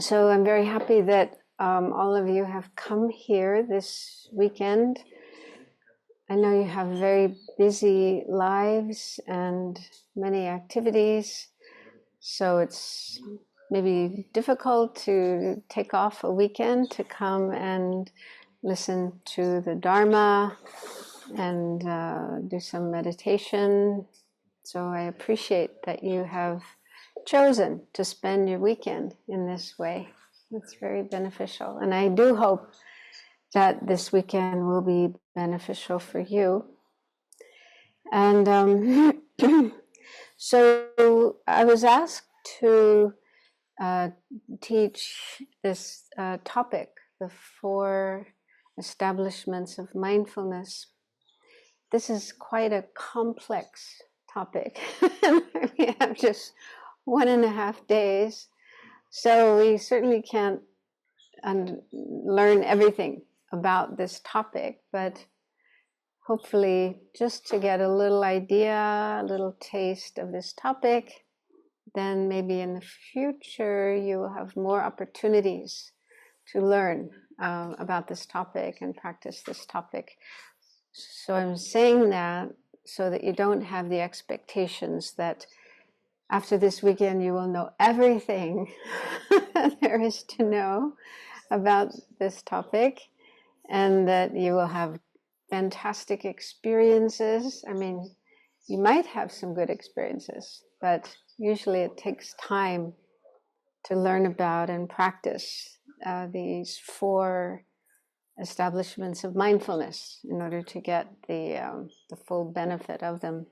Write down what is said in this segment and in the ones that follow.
So I'm very happy that all of you have come here this weekend. I know you have very busy lives and many activities, so it's maybe difficult to take off a weekend to come and listen to the Dharma and do some meditation. So I appreciate that you have chosen to spend your weekend in this way. It's very beneficial. And I do hope that this weekend will be beneficial for you. And so I was asked to teach this topic, the Four Establishments of Mindfulness. This is quite a complex topic. We have just 1.5 days, so we certainly can't learn everything about this topic, but hopefully just to get a little idea, a little taste of this topic, then maybe in the future you will have more opportunities to learn about this topic and practice this topic. So I'm saying that so that you don't have the expectations that after this weekend you will know everything there is to know about this topic, and that you will have fantastic experiences. I mean, you might have some good experiences, but usually it takes time to learn about and practice these four establishments of mindfulness in order to get the full benefit of them.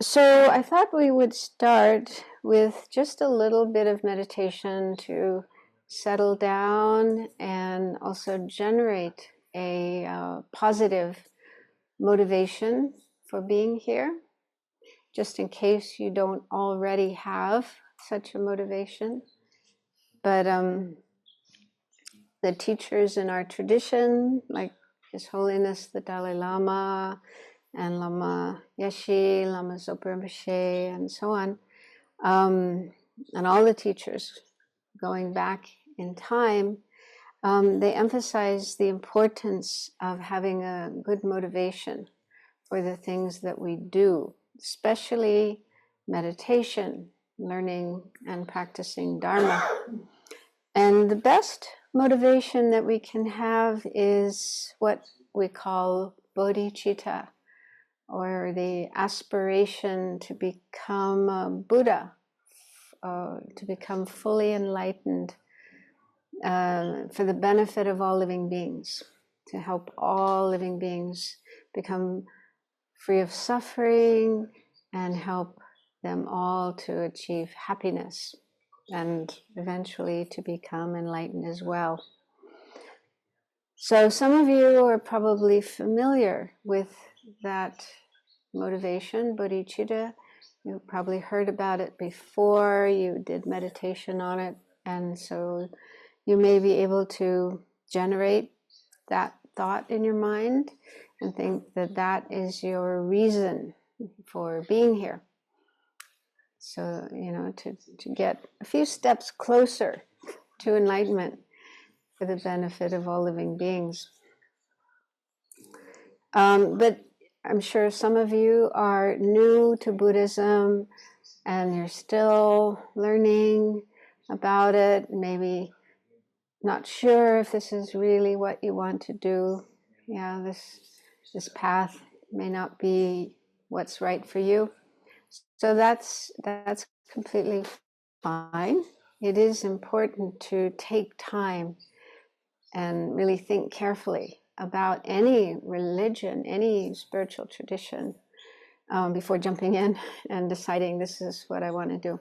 So I thought we would start with just a little bit of meditation to settle down and also generate a positive motivation for being here, just in case you don't already have such a motivation. But the teachers in our tradition, like His Holiness the Dalai Lama and Lama Yeshe, Lama Zopa Rinpoche, and so on, and all the teachers going back in time, they emphasize the importance of having a good motivation for the things that we do, especially meditation, learning and practicing Dharma. And the best motivation that we can have is what we call bodhicitta, or the aspiration to become a Buddha, to become fully enlightened for the benefit of all living beings, to help all living beings become free of suffering and help them all to achieve happiness and eventually to become enlightened as well. So some of you are probably familiar with that motivation, bodhicitta. You probably heard about it before, you did meditation on it, and so you may be able to generate that thought in your mind and think that that is your reason for being here. So, to get a few steps closer to enlightenment for the benefit of all living beings. But I'm sure some of you are new to Buddhism and you're still learning about it, maybe not sure if this is really what you want to do. Yeah, this path may not be what's right for you. So that's completely fine. It is important to take time and really think carefully about any religion, any spiritual tradition, before jumping in and deciding this is what I want to do.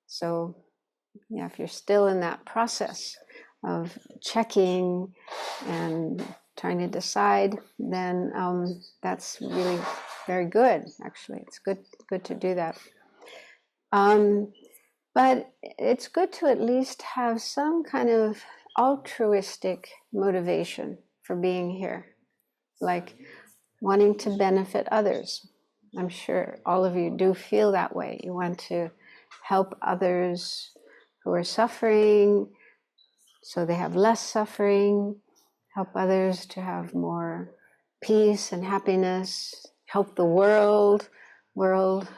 So, yeah, if you're still in that process of checking and trying to decide, then that's really very good. Actually, it's good to do that. But it's good to at least have some kind of altruistic motivation for being here, like wanting to benefit others. I'm sure all of you do feel that way. You want to help others who are suffering so they have less suffering, help others to have more peace and happiness, help the world,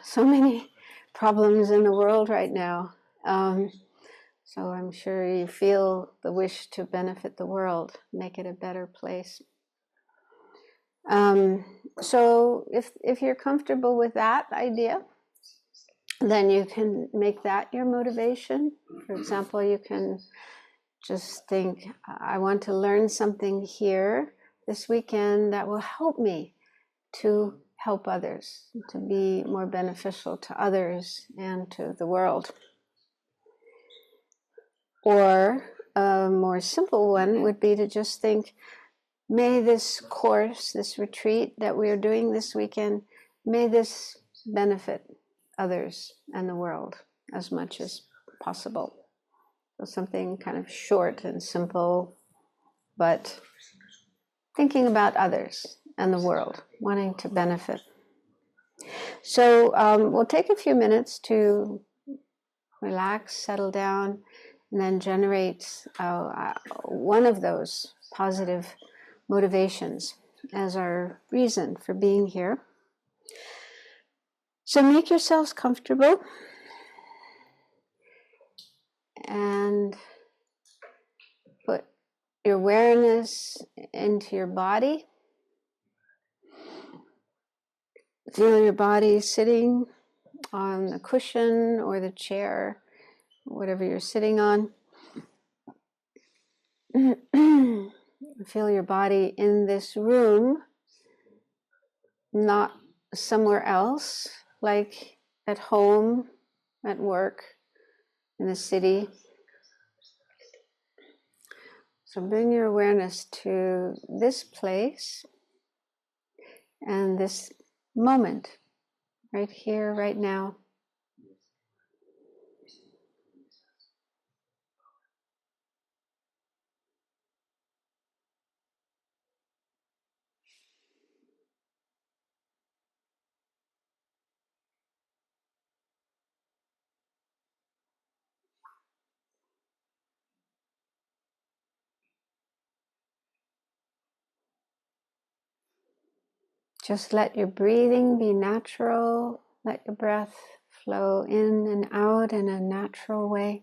so many problems in the world right now. So I'm sure you feel the wish to benefit the world, make it a better place. So if you're comfortable with that idea, then you can make that your motivation. For example, you can just think, I want to learn something here this weekend that will help me to help others, to be more beneficial to others and to the world. Or a more simple one would be to just think, may this course, this retreat that we are doing this weekend, may this benefit others and the world as much as possible. So something kind of short and simple, but thinking about others and the world, wanting to benefit. So we'll take a few minutes to relax, settle down, and then generate one of those positive motivations as our reason for being here. So make yourselves comfortable and put your awareness into your body. Feel your body sitting on the cushion or the chair, whatever you're sitting on. Feel your body in this room, not somewhere else, like at home, at work, in the city. So bring your awareness to this place and this moment, right here, right now. Just let your breathing be natural. Let your breath flow in and out in a natural way.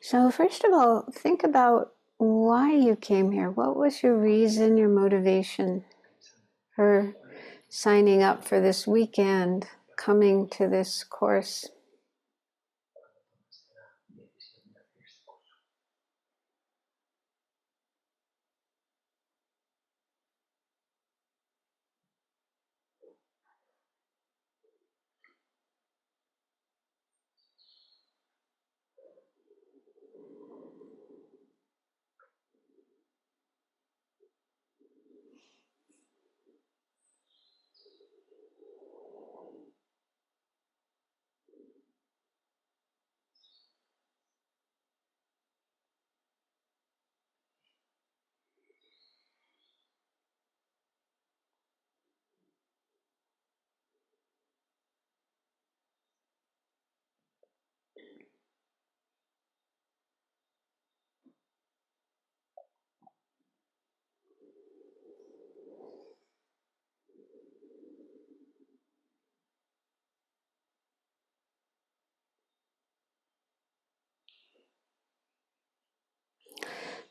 So first of all, think about why you came here. What was your reason, your motivation for signing up for this weekend, coming to this course?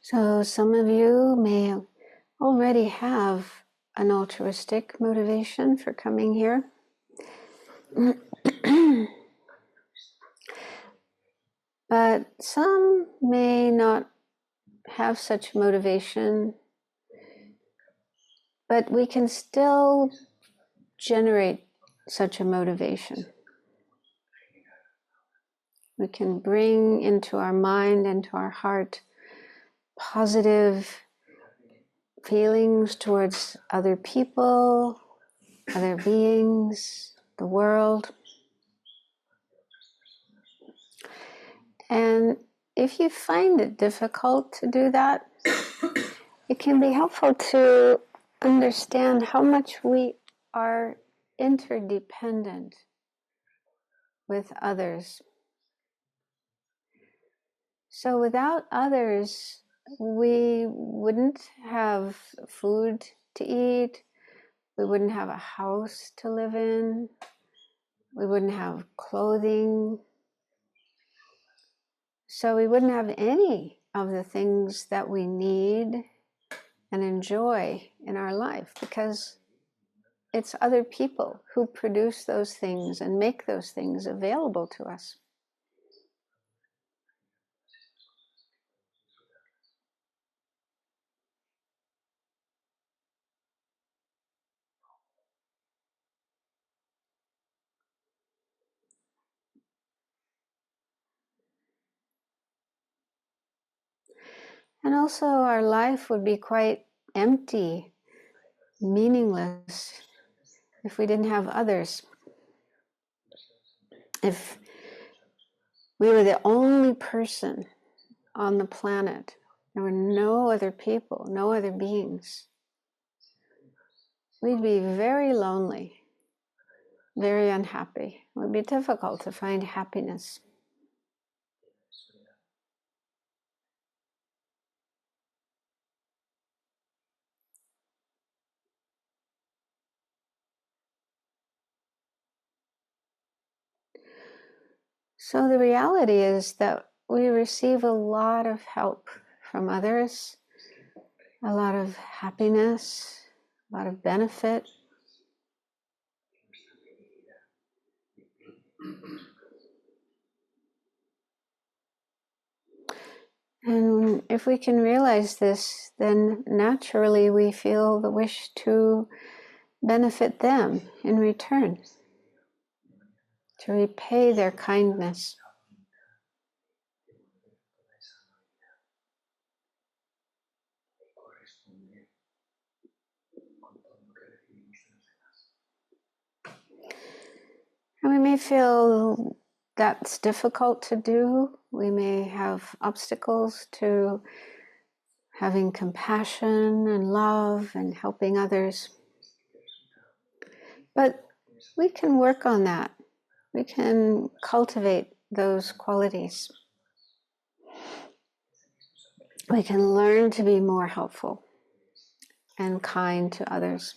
So some of you may already have an altruistic motivation for coming here. But some may not have such motivation, but we can still generate such a motivation. We can bring into our mind, into our heart, positive feelings towards other people, other beings, the world. And if you find it difficult to do that, it can be helpful to understand how much we are interdependent with others. So without others, we wouldn't have food to eat, we wouldn't have a house to live in, we wouldn't have clothing. So we wouldn't have any of the things that we need and enjoy in our life, because it's other people who produce those things and make those things available to us. And also our life would be quite empty, meaningless, if we didn't have others. If we were the only person on the planet, there were no other people, no other beings, we'd be very lonely, very unhappy. It would be difficult to find happiness. So the reality is that we receive a lot of help from others, a lot of happiness, a lot of benefit. And if we can realize this, then naturally we feel the wish to benefit them in return, to repay their kindness. And we may feel that's difficult to do. We may have obstacles to having compassion and love and helping others. But we can work on that. We can cultivate those qualities. We can learn to be more helpful and kind to others.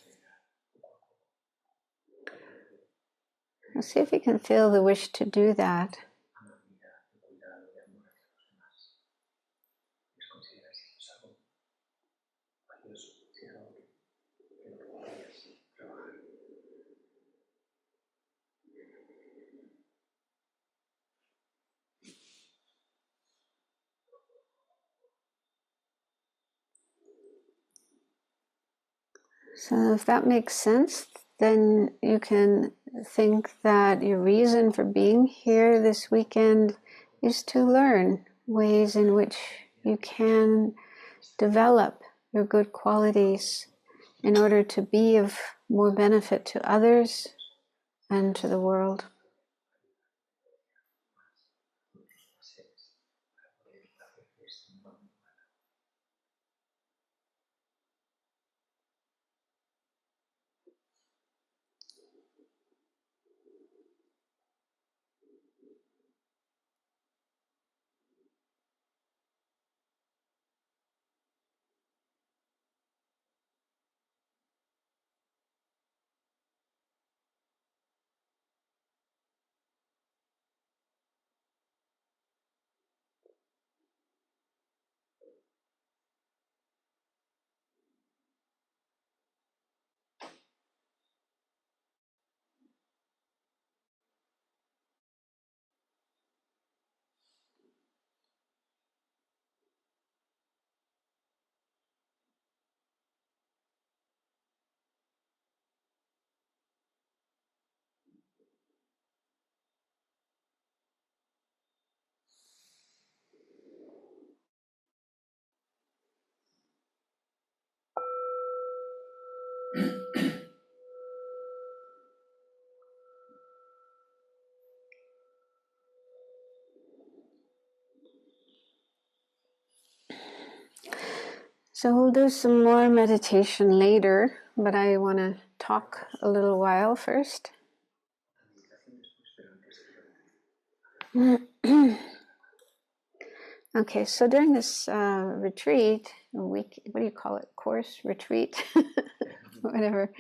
Let's see if we can feel the wish to do that. So if that makes sense, then you can think that your reason for being here this weekend is to learn ways in which you can develop your good qualities in order to be of more benefit to others and to the world. So we'll do some more meditation later, but I want to talk a little while first. Okay, so during this retreat, week, what do you call it? Course, retreat, whatever.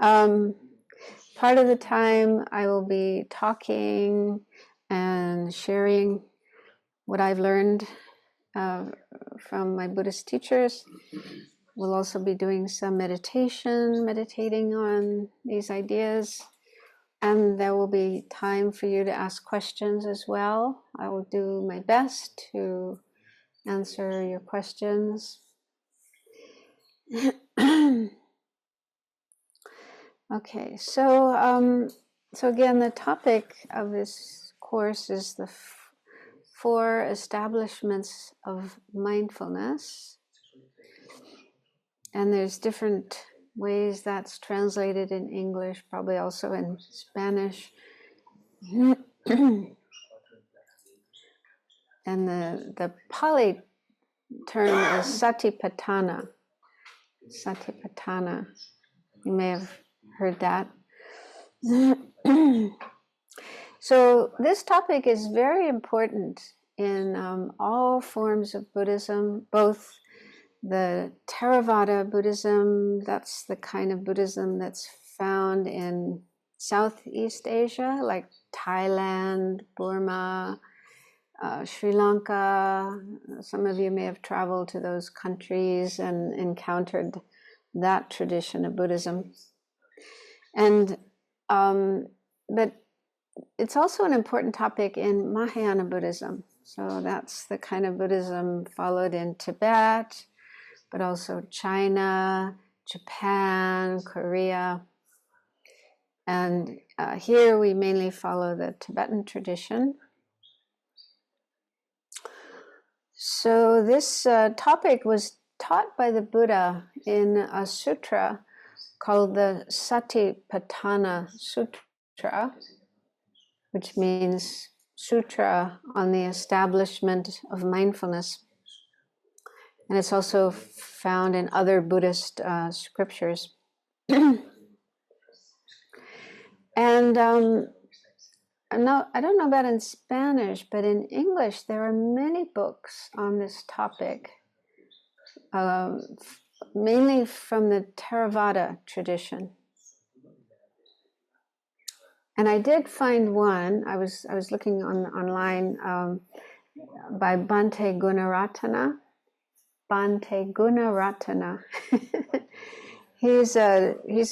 Part of the time I will be talking and sharing what I've learned from my Buddhist teachers. We'll also be doing some meditating on these ideas. And there will be time for you to ask questions as well. I will do my best to answer your questions. Okay, so again, the topic of this course is the four establishments of mindfulness. And there's different ways that's translated in English, probably also in Spanish. And the Pali term is satipatthana. Satipatthana. You may have heard that. So this topic is very important in all forms of Buddhism, both the Theravada Buddhism, that's the kind of Buddhism that's found in Southeast Asia, like Thailand, Burma, Sri Lanka. Some of you may have traveled to those countries and encountered that tradition of Buddhism. And but it's also an important topic in Mahayana Buddhism. So that's the kind of Buddhism followed in Tibet, but also China, Japan, Korea. And here we mainly follow the Tibetan tradition. So this topic was taught by the Buddha in a sutra called the Satipatthana Sutra, which means Sutra on the Establishment of Mindfulness. And it's also found in other Buddhist scriptures. And I don't know about in Spanish, but in English, there are many books on this topic, mainly from the Theravada tradition. And I did find one. I was looking online by Bhante Gunaratana. Bhante Gunaratana. He's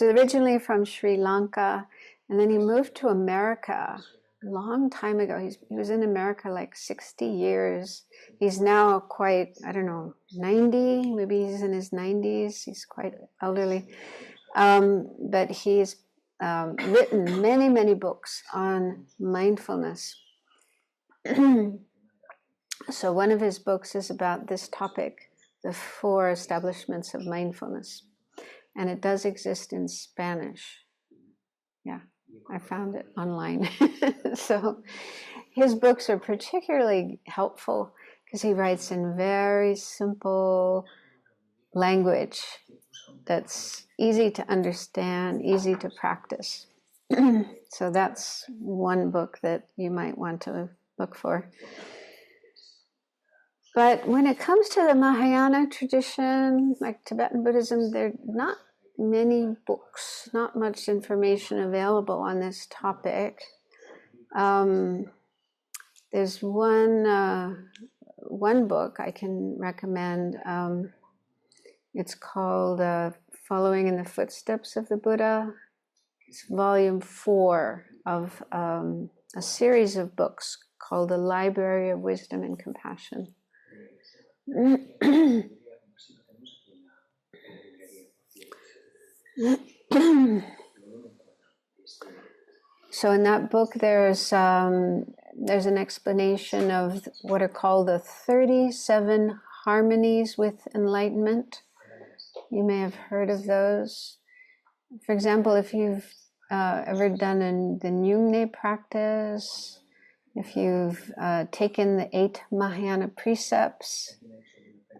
originally from Sri Lanka, and then he moved to America a long time ago. He was in America like 60 years. He's now quite, 90, maybe he's in his 90s. He's quite elderly. But he's written many, many books on mindfulness. So one of his books is about this topic, the four establishments of mindfulness. And it does exist in Spanish. Yeah, I found it online. So his books are particularly helpful because he writes in very simple language that's easy to understand, easy to practice. So that's one book that you might want to look for. But when it comes to the Mahayana tradition, like Tibetan Buddhism, there are not many books, not much information available on this topic. There's one book I can recommend. It's called Following in the Footsteps of the Buddha. It's volume 4 of a series of books called The Library of Wisdom and Compassion. So in that book, there's an explanation of what are called the 37 harmonies with enlightenment. You may have heard of those. For example, if you've ever done the Nyungne practice, if you've taken the 8 Mahayana precepts,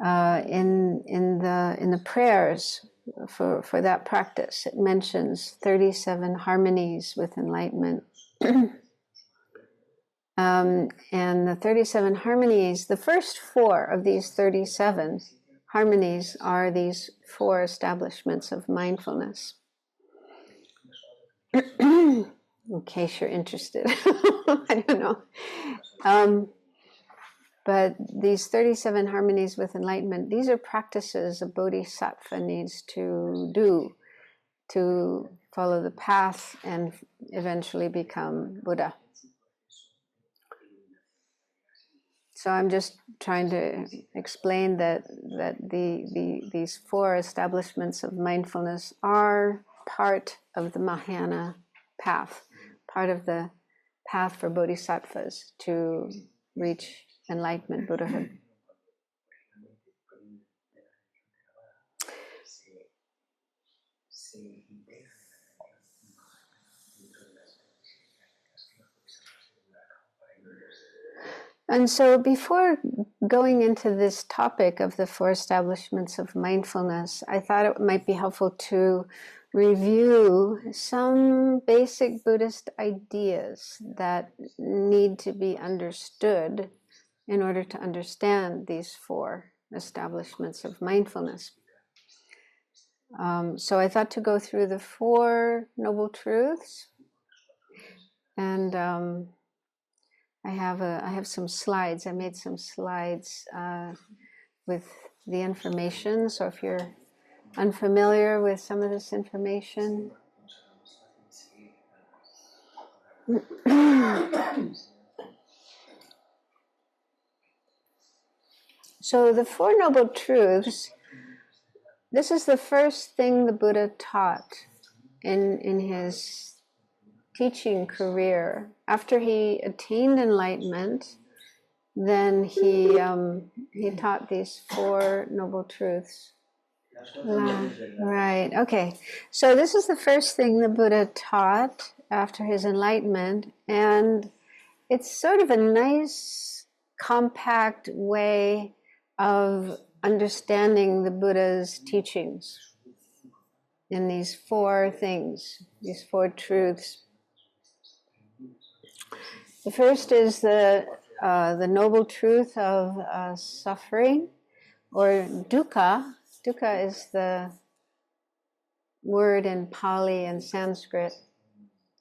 In the prayers for that practice, it mentions 37 harmonies with enlightenment. And the 37 harmonies, the first 4 of these 37 harmonies are these 4 establishments of mindfulness. In case you're interested. I don't know. But these 37 harmonies with enlightenment, these are practices a bodhisattva needs to do to follow the path and eventually become Buddha. So I'm just trying to explain that these 4 establishments of mindfulness are part of the Mahayana path, part of the path for bodhisattvas to reach enlightenment, Buddhahood. And so before going into this topic of the 4 establishments of mindfulness, I thought it might be helpful to review some basic Buddhist ideas that need to be understood in order to understand these 4 establishments of mindfulness. So I thought to go through the 4 Noble Truths, and I have some slides. I made some slides with the information. So if you're unfamiliar with some of this information, so the 4 Noble Truths, this is the first thing the Buddha taught in his teaching career. After he attained enlightenment, then he taught these 4 Noble Truths. Right, okay. So this is the first thing the Buddha taught after his enlightenment, and it's sort of a nice, compact way of understanding the Buddha's teachings in these 4 things, these 4 truths. The first is the noble truth of suffering, or dukkha. Dukkha is the word in Pali and Sanskrit,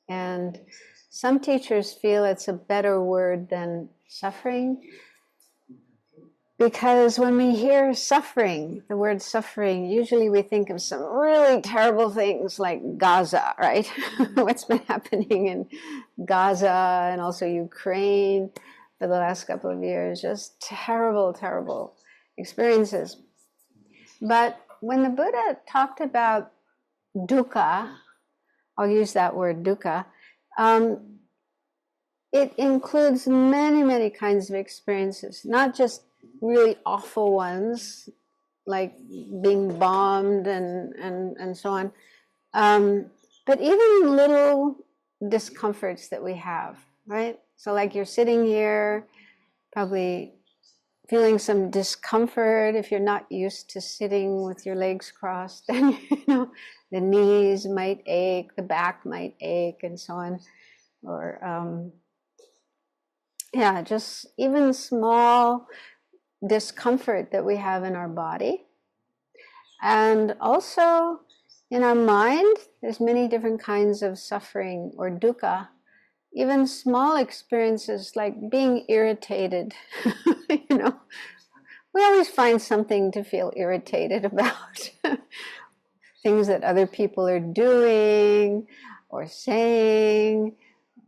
and some teachers feel it's a better word than suffering, because when we hear suffering, the word suffering, usually we think of some really terrible things like Gaza, right? What's been happening in Gaza and also Ukraine for the last couple of years, just terrible, terrible experiences. But when the Buddha talked about dukkha, I'll use that word dukkha, it includes many, many kinds of experiences, not just really awful ones, like being bombed and so on, but even little discomforts that we have, right? So like you're sitting here, probably feeling some discomfort if you're not used to sitting with your legs crossed, and the knees might ache, the back might ache, and so on, or just even small discomfort that we have in our body. And also in our mind, there's many different kinds of suffering or dukkha, even small experiences like being irritated. We always find something to feel irritated about. Things that other people are doing or saying,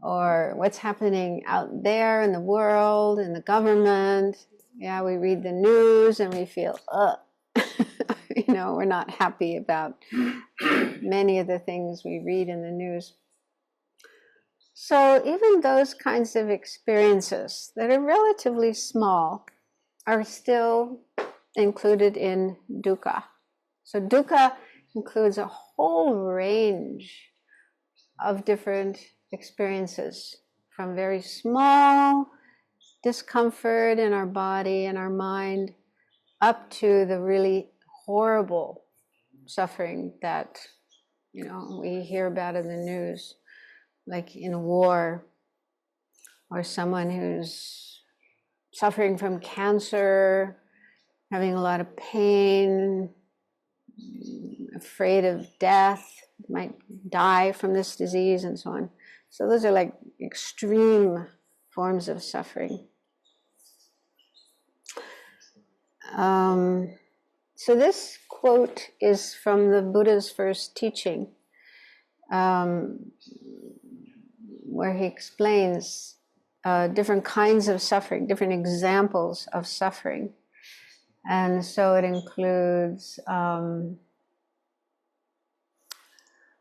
or what's happening out there in the world, in the government. Yeah, we read the news and we feel, we're not happy about many of the things we read in the news. So even those kinds of experiences that are relatively small are still included in dukkha. So dukkha includes a whole range of different experiences, from very small discomfort in our body and our mind up to the really horrible suffering that, we hear about in the news, like in war, or someone who's suffering from cancer, having a lot of pain, afraid of death, might die from this disease and so on. So those are like extreme forms of suffering. So this quote is from the Buddha's first teaching, where he explains different kinds of suffering, different examples of suffering. And so it includes, well,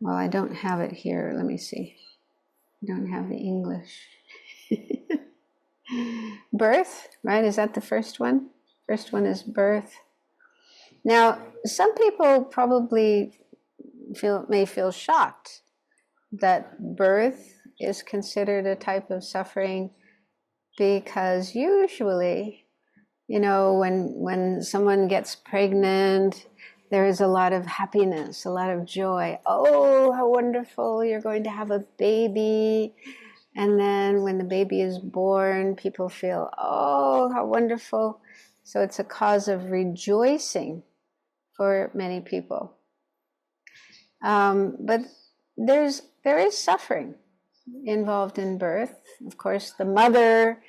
I don't have it here. Let me see. I don't have the English. Birth, right? Is that the first one? First one is birth. Now, some people probably may feel shocked that birth is considered a type of suffering, because usually, when someone gets pregnant, there is a lot of happiness, a lot of joy. Oh, how wonderful, you're going to have a baby. And then when the baby is born, people feel, oh, how wonderful. So it's a cause of rejoicing for many people. But there is suffering involved in birth. Of course, the mother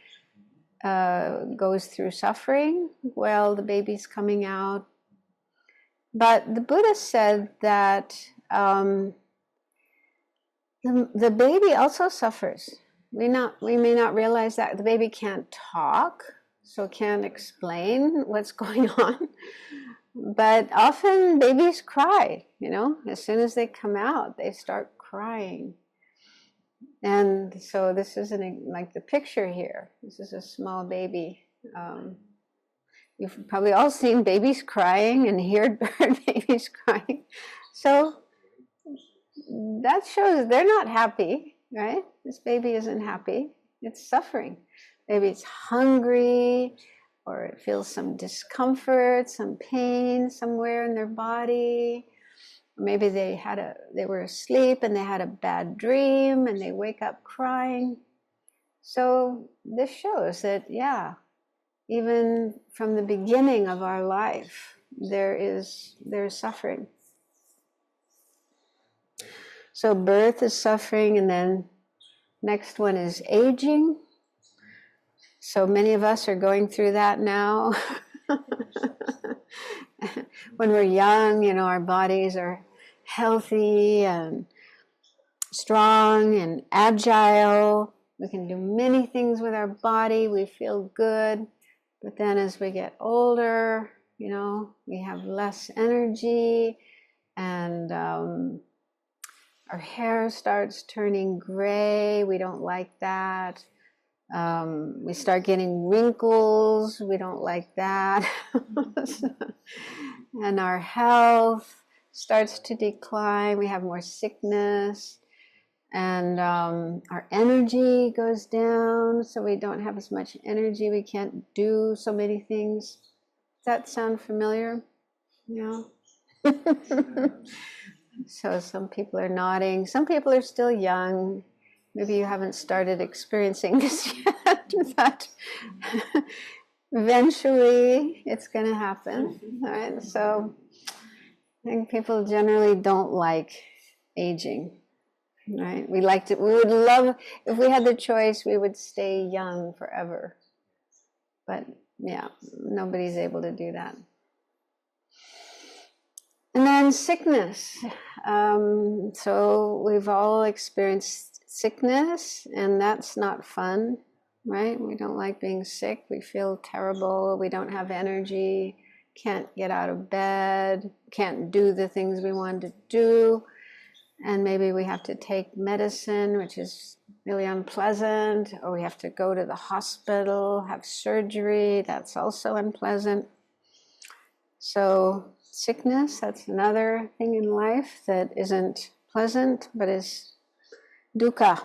goes through suffering while the baby's coming out. But the Buddha said that the baby also suffers. We may not realize that the baby can't talk, so can't explain what's going on. But often babies cry, as soon as they come out, they start crying. And so this is like the picture here. This is a small baby. You've probably all seen babies crying and heard babies crying. So that shows they're not happy, right? This baby isn't happy. It's suffering. Maybe it's hungry, or it feels some discomfort, some pain somewhere in their body. Maybe they were asleep and they had a bad dream and they wake up crying. So this shows that, even from the beginning of our life, there's suffering. So birth is suffering, and then next one is aging. So many of us are going through that now. When we're young, our bodies are healthy and strong and agile. We can do many things with our body. We feel good. But then as we get older, we have less energy, and our hair starts turning gray. We don't like that. We start getting wrinkles. We don't like that. And our health starts to decline. We have more sickness, and our energy goes down, so we don't have as much energy. We can't do so many things. Does that sound familiar? Yeah. So some people are nodding. Some people are still young. Maybe you haven't started experiencing this yet, but eventually it's going to happen. All right? So I think people generally don't like aging. Right? We would love, if we had the choice, we would stay young forever. But nobody's able to do that. And then sickness. So we've all experienced sickness, and that's not fun, right? We don't like being sick. We feel terrible. We don't have energy, can't get out of bed, can't do the things we want to do. And maybe we have to take medicine, which is really unpleasant, or we have to go to the hospital, have surgery. That's also unpleasant. So sickness, that's another thing in life that isn't pleasant, but is dukkha.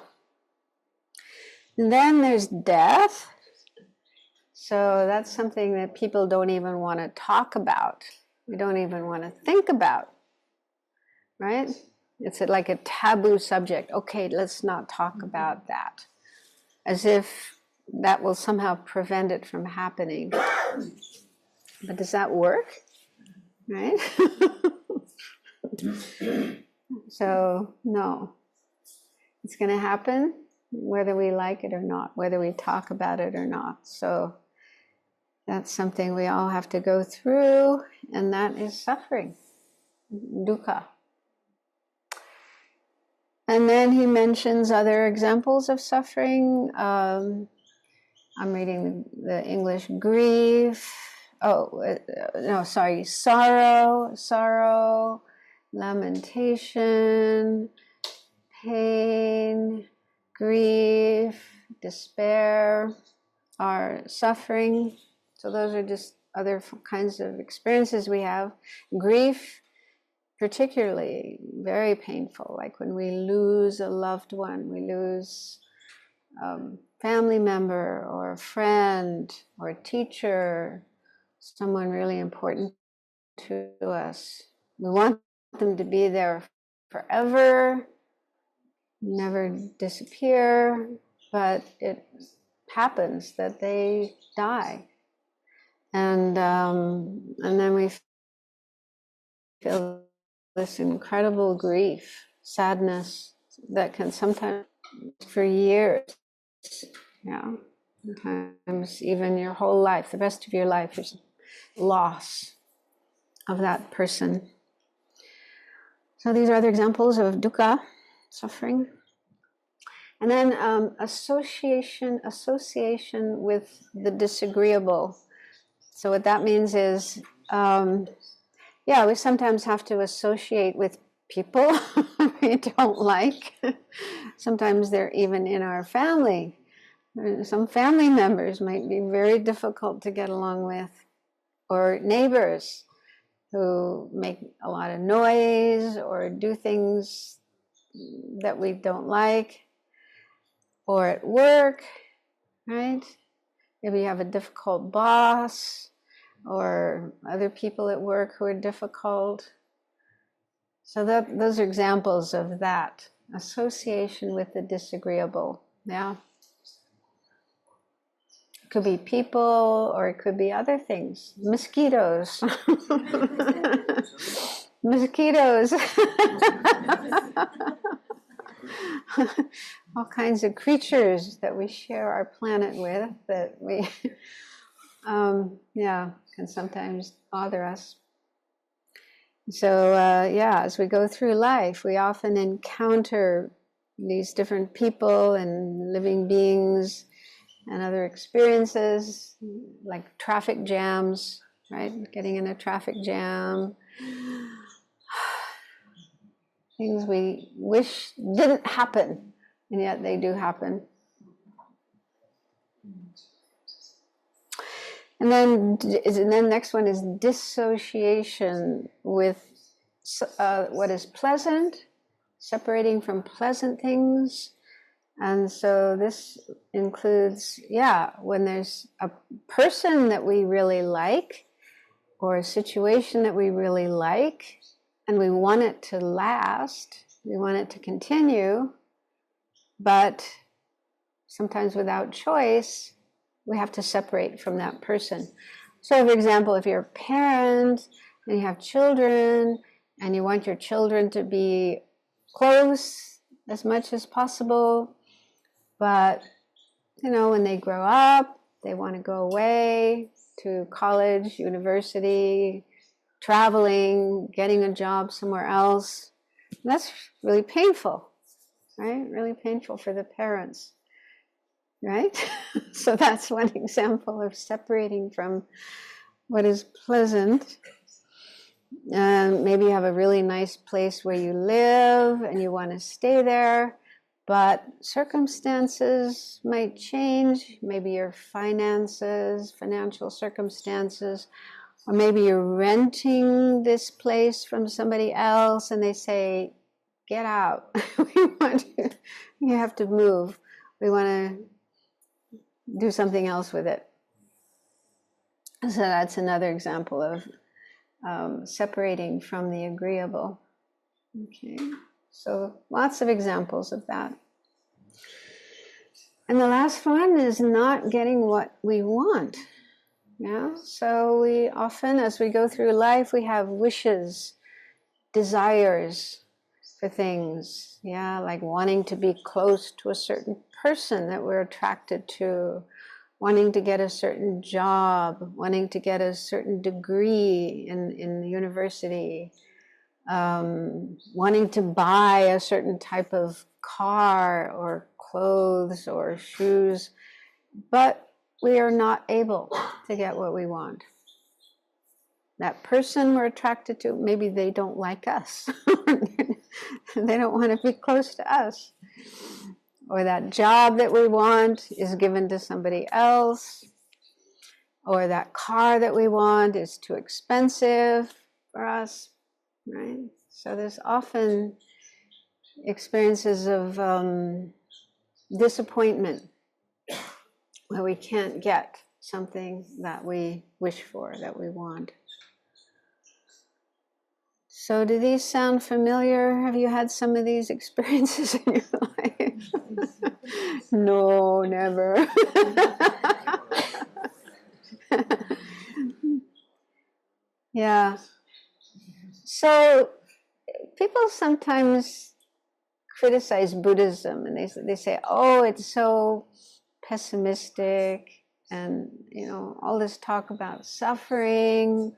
And then there's death. So that's something that people don't even want to talk about. We don't even want to think about, right? It's like a taboo subject. Okay, let's not talk about that. As if that will somehow prevent it from happening. But does that work? Right? So, no. It's going to happen whether we like it or not, whether we talk about it or not. So that's something we all have to go through, and that is suffering, dukkha. And then he mentions other examples of suffering. I'm reading the English. Grief. Sorrow, lamentation, pain, grief, despair are suffering. So those are just other kinds of experiences we have. Grief, particularly very painful, like when we lose a loved one, we lose a family member or a friend or a teacher, someone really important to us. We want them to be there forever, never disappear, but it happens that they die. And then we feel this incredible grief, sadness that can sometimes for years, yeah, sometimes even your whole life, the rest of your life is loss of that person. So these are other examples of dukkha, suffering. And then association with the disagreeable. So what that means is, we sometimes have to associate with people we don't like. Sometimes they're even in our family. Some family members might be very difficult to get along with, or neighbors who make a lot of noise or do things that we don't like, or at work, right? Maybe you have a difficult boss or other people at work who are difficult. So those are examples of that, association with the disagreeable, yeah? It could be people, or it could be other things. Mosquitoes. Mosquitoes. All kinds of creatures that we share our planet with that we, can sometimes bother us. So, as we go through life, we often encounter these different people and living beings and other experiences, like traffic jams, right? Getting in a traffic jam. Things we wish didn't happen, and yet they do happen. And then next one is dissociation with what is pleasant, separating from pleasant things. And so this includes, when there's a person that we really like, or a situation that we really like, and we want it to last, we want it to continue, but sometimes without choice, we have to separate from that person. So for example, if you're a parent and you have children and you want your children to be close as much as possible, but when they grow up, they want to go away to college, university, traveling, getting a job somewhere else. And that's really painful, right? Really painful for the parents, right? So that's one example of separating from what is pleasant. Maybe you have a really nice place where you live and you want to stay there, but circumstances might change. Maybe your financial circumstances, or maybe you're renting this place from somebody else and they say, get out. You have to move. We want to do something else with it. So that's another example of separating from the agreeable. Okay, so lots of examples of that. And the last one is not getting what we want. Yeah, so we often, as we go through life, we have wishes, desires for things. Yeah, like wanting to be close to a certain person that we're attracted to, wanting to get a certain job, wanting to get a certain degree in the university, wanting to buy a certain type of car or clothes or shoes, but we are not able to get what we want. That person we're attracted to, maybe they don't like us. They don't want to be close to us. Or that job that we want is given to somebody else. Or that car that we want is too expensive for us, right? So there's often experiences of disappointment where we can't get something that we wish for, that we want. So do these sound familiar? Have you had some of these experiences in your life? No, never. Yeah. So people sometimes criticize Buddhism, and they say, oh, it's so pessimistic, and all this talk about suffering.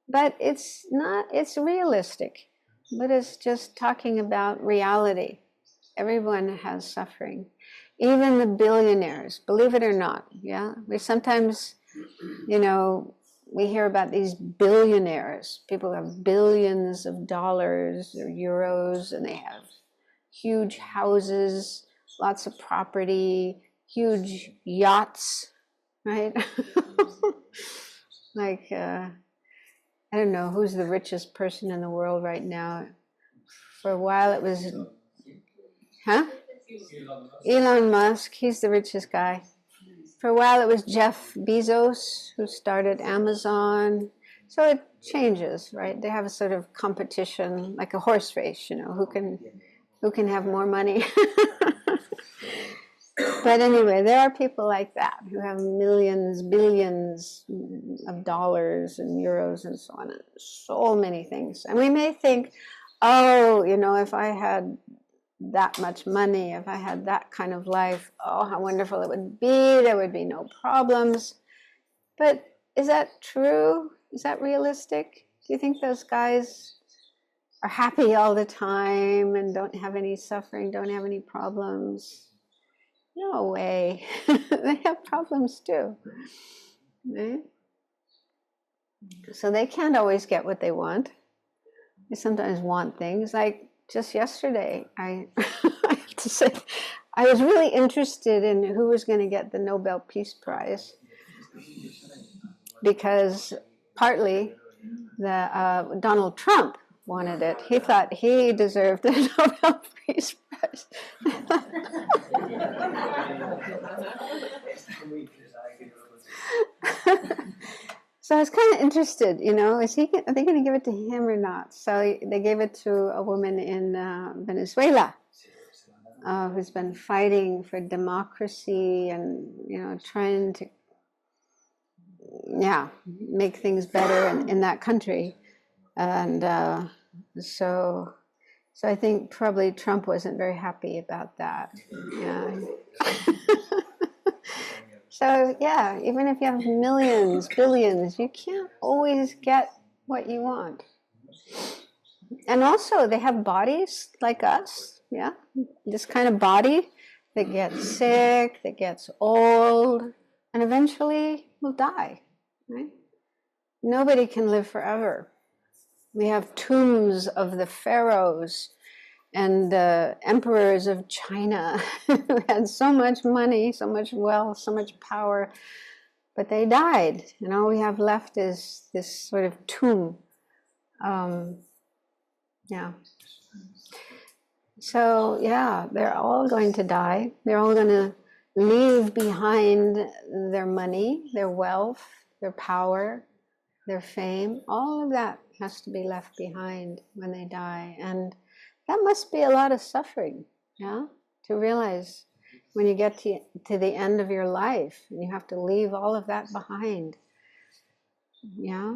But it's not, it's realistic. But it's just talking about reality. Everyone has suffering. Even the billionaires, believe it or not, yeah? We sometimes, we hear about these billionaires. People have billions of dollars or euros, and they have huge houses, lots of property, huge yachts, right? Like, I don't know who's the richest person in the world right now. For a while it was, Elon Musk, he's the richest guy. For a while it was Jeff Bezos, who started Amazon. So it changes, right? They have a sort of competition, like a horse race, who can have more money. But anyway, there are people like that who have millions, billions of dollars and euros and so on, and so many things. And we may think, oh, if I had that much money, if I had that kind of life, oh, how wonderful it would be. There would be no problems. But is that true? Is that realistic? Do you think those guys are happy all the time and don't have any suffering, don't have any problems? No way. They have problems too. Right? So they can't always get what they want. They sometimes want things. Like just yesterday, I have to say, I was really interested in who was going to get the Nobel Peace Prize, because partly Donald Trump wanted it. He thought he deserved the Nobel Peace Prize. So I was kind of interested, are they going to give it to him or not? So they gave it to a woman in Venezuela who's been fighting for democracy and, trying to, make things better in that country. And so I think probably Trump wasn't very happy about that. Yeah. So yeah, even if you have millions, billions, you can't always get what you want. And also they have bodies like us, yeah? This kind of body that gets sick, that gets old, and eventually will die, right? Nobody can live forever. We have tombs of the pharaohs and the emperors of China who had so much money, so much wealth, so much power, but they died. And all we have left is this sort of tomb. So, they're all going to die. They're all going to leave behind their money, their wealth, their power, their fame. All of that has to be left behind when they die. And that must be a lot of suffering, yeah? To realize when you get to the end of your life, and you have to leave all of that behind, yeah?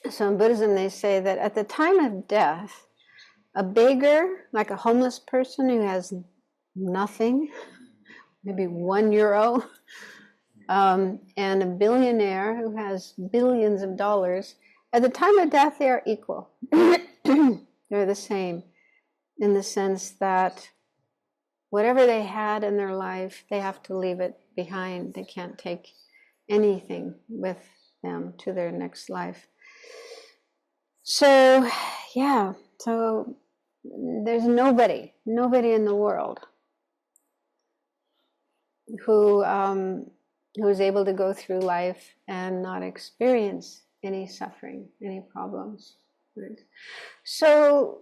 So in Buddhism, they say that at the time of death, a beggar, like a homeless person who has nothing, maybe €1, and a billionaire who has billions of dollars, at the time of death, they are equal. They're the same in the sense that whatever they had in their life, they have to leave it behind. They can't take anything with them to their next life. So, yeah, so there's nobody in the world who is able to go through life and not experience any suffering, any problems. Right? So,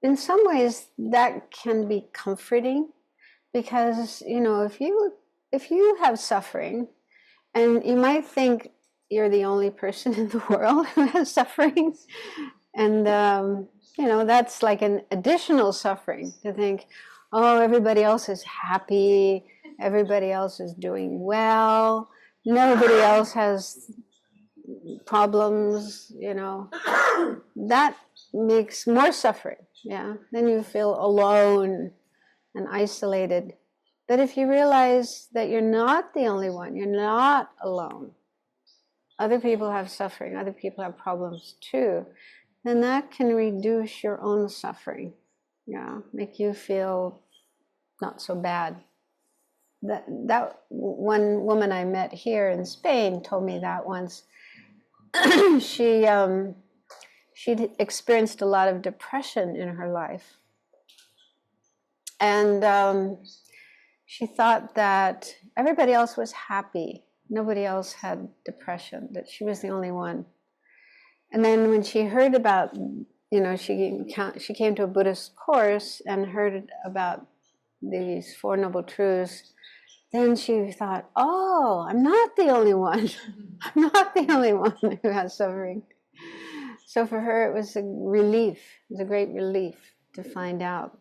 in some ways, that can be comforting, because if you have suffering, and you might think you're the only person in the world who has suffering, and that's like an additional suffering to think, oh, everybody else is happy, everybody else is doing well, nobody else has problems, that makes more suffering, yeah? Then you feel alone and isolated. But if you realize that you're not the only one, you're not alone, other people have suffering, other people have problems too, then that can reduce your own suffering, yeah, make you feel not so bad. That one woman I met here in Spain told me that once. She'd experienced a lot of depression in her life, and she thought that everybody else was happy, nobody else had depression, that she was the only one. And then when she heard about, she came to a Buddhist course and heard about these Four Noble Truths, then she thought, oh, I'm not the only one. I'm not the only one who has suffering. So for her, it was a relief. It was a great relief to find out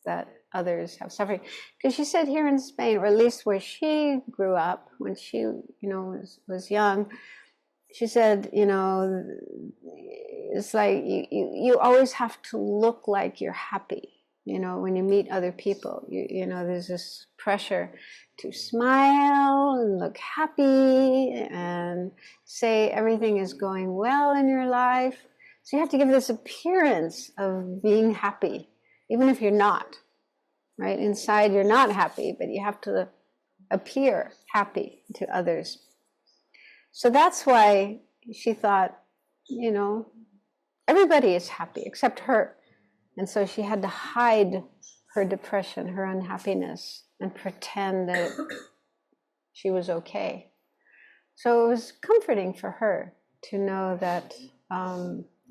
that others have suffering. Because she said here in Spain, or at least where she grew up, when she, was young, she said, it's like you always have to look like you're happy. When you meet other people, there's this pressure to smile and look happy and say everything is going well in your life. So you have to give this appearance of being happy, even if you're not, right? Inside you're not happy, but you have to appear happy to others. So that's why she thought, everybody is happy except her. And so she had to hide her depression, her unhappiness, and pretend that she was okay. So it was comforting for her to know that,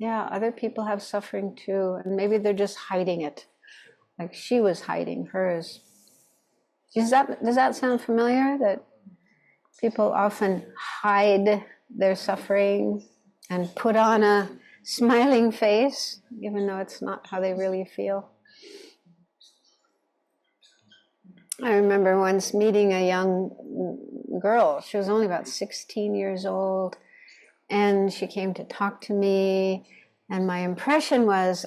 other people have suffering too, and maybe they're just hiding it, like she was hiding hers. Does that sound familiar? That people often hide their suffering and put on a smiling face, even though it's not how they really feel. I remember once meeting a young girl. She was only about 16 years old, and she came to talk to me, and my impression was,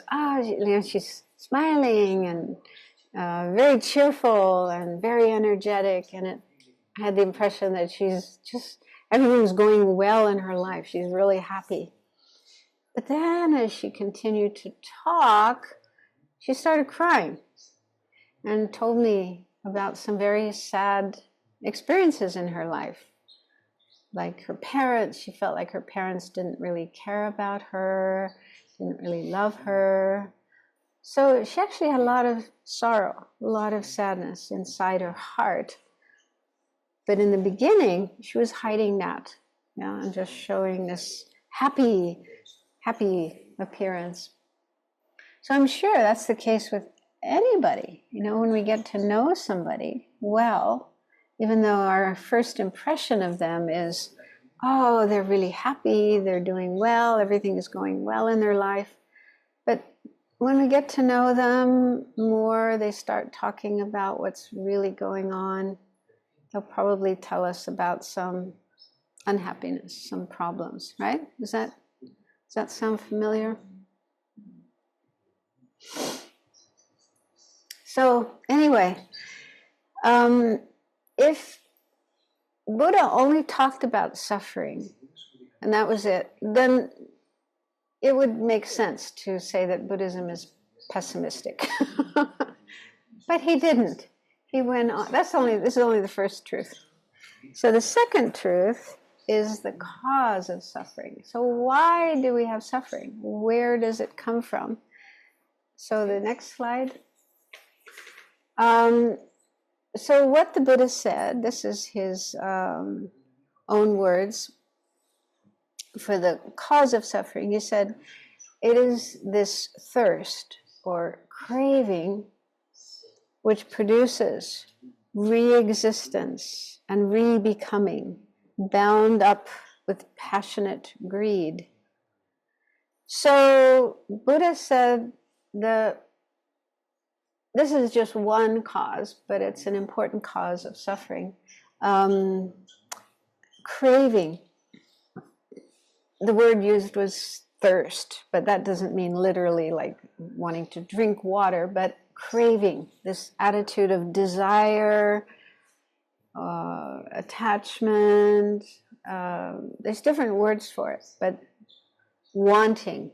she's smiling and very cheerful and very energetic, and I had the impression that she's just, everything's going well in her life. She's really happy. But then as she continued to talk, she started crying and told me about some very sad experiences in her life. Like her parents, she felt like her parents didn't really care about her, didn't really love her. So she actually had a lot of sorrow, a lot of sadness inside her heart. But in the beginning, she was hiding that, and just showing this happy appearance. So I'm sure that's the case with anybody. You know, when we get to know somebody well, even though our first impression of them is, oh, they're really happy, they're doing well, everything is going well in their life. But when we get to know them more, they start talking about what's really going on. They'll probably tell us about some unhappiness, some problems, right? Does that sound familiar? So anyway, if Buddha only talked about suffering and that was it, then it would make sense to say that Buddhism is pessimistic. But he didn't. He went on. This is only the first truth. So the second truth is the cause of suffering. So why do we have suffering? Where does it come from? So the next slide. So what the Buddha said, this is his own words, for the cause of suffering. He said, it is this thirst or craving which produces re-existence and re-becoming, bound up with passionate greed. So Buddha said this is just one cause, but it's an important cause of suffering. Craving. The word used was thirst, but that doesn't mean literally like wanting to drink water, but craving, this attitude of desire, attachment. There's different words for it, but wanting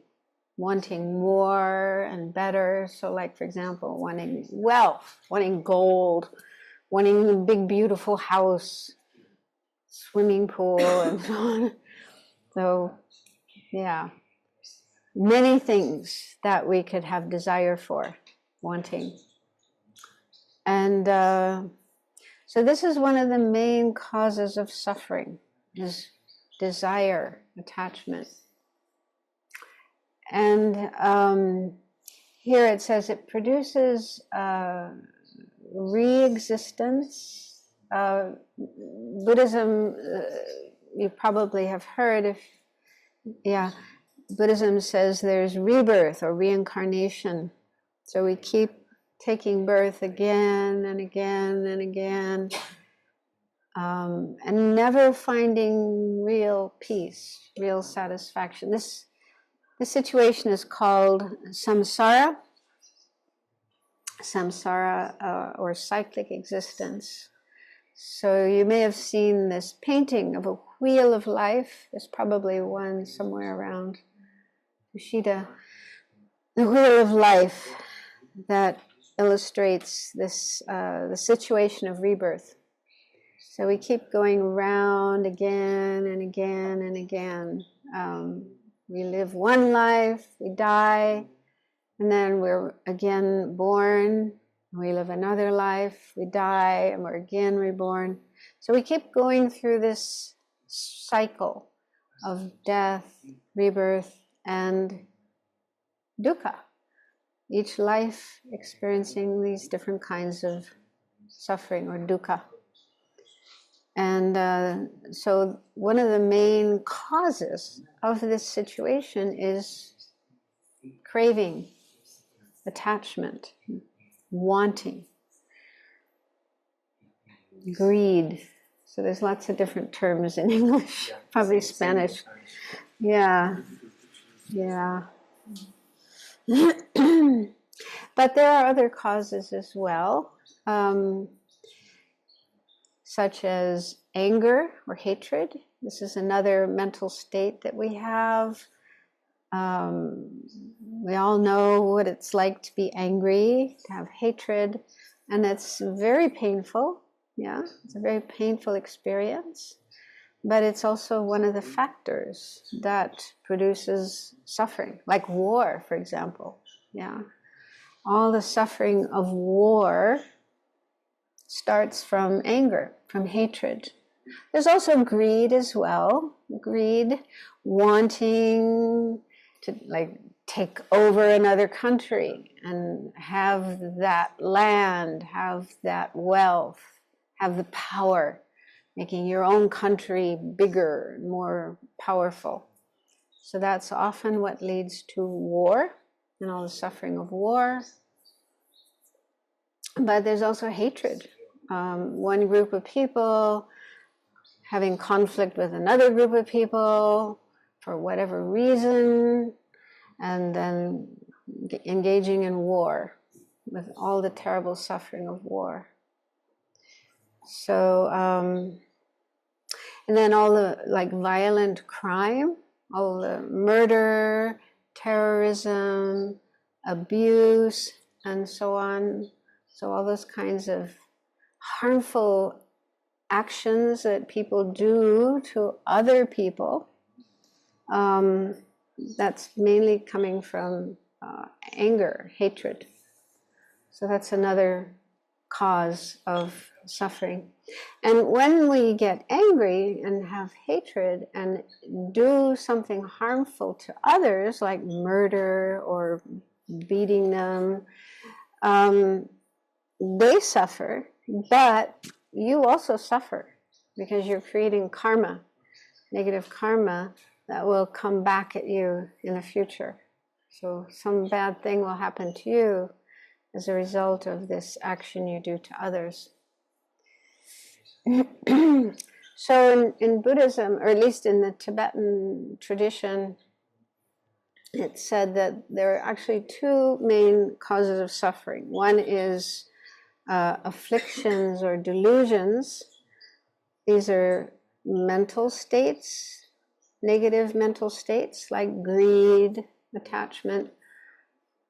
more and better. So like, for example, wanting wealth, wanting gold, wanting a big, beautiful house, swimming pool, and so on. So, yeah, many things that we could have desire for, wanting. And so this is one of the main causes of suffering, is desire, attachment. And here it says it produces re-existence. Buddhism, you probably have heard, Buddhism says there's rebirth or reincarnation. So we keep taking birth again and again and again, and never finding real peace, real satisfaction. This situation is called samsara, or cyclic existence. So you may have seen this painting of a wheel of life. There's probably one somewhere around Tushita. The wheel of life that illustrates this, the situation of rebirth. So we keep going around again and again and again. We live one life, we die, and then we're again born. We live another life, we die, and we're again reborn. So we keep going through this cycle of death, rebirth, and dukkha. Each life experiencing these different kinds of suffering or dukkha. And so one of the main causes of this situation is craving, attachment, wanting, greed. So there's lots of different terms in English, probably Spanish. Yeah. But there are other causes as well, such as anger or hatred. This is another mental state that we have. We all know what it's like to be angry, to have hatred, and it's very painful. Yeah, it's a very painful experience, but it's also one of the factors that produces suffering, like war, for example. Yeah, all the suffering of war starts from anger, from hatred. There's also greed as well. Greed, wanting to, like, take over another country and have that land, have that wealth, have the power, making your own country bigger, more powerful. So that's often what leads to war and all the suffering of war. But there's also hatred. One group of people having conflict with another group of people for whatever reason, and then engaging in war with all the terrible suffering of war. So, and then all the like violent crime, all the murder, terrorism, abuse, and so on. So all those kinds of harmful actions that people do to other people, that's mainly coming from anger, hatred. So that's another cause of suffering. And when we get angry and have hatred and do something harmful to others, like murder or beating them, they suffer, but you also suffer because you're creating karma, negative karma that will come back at you in the future. So some bad thing will happen to you as a result of this action you do to others. So in Buddhism, or at least in the Tibetan tradition, it's said that there are actually two main causes of suffering. One is afflictions or delusions. These are mental states, negative mental states like greed, attachment,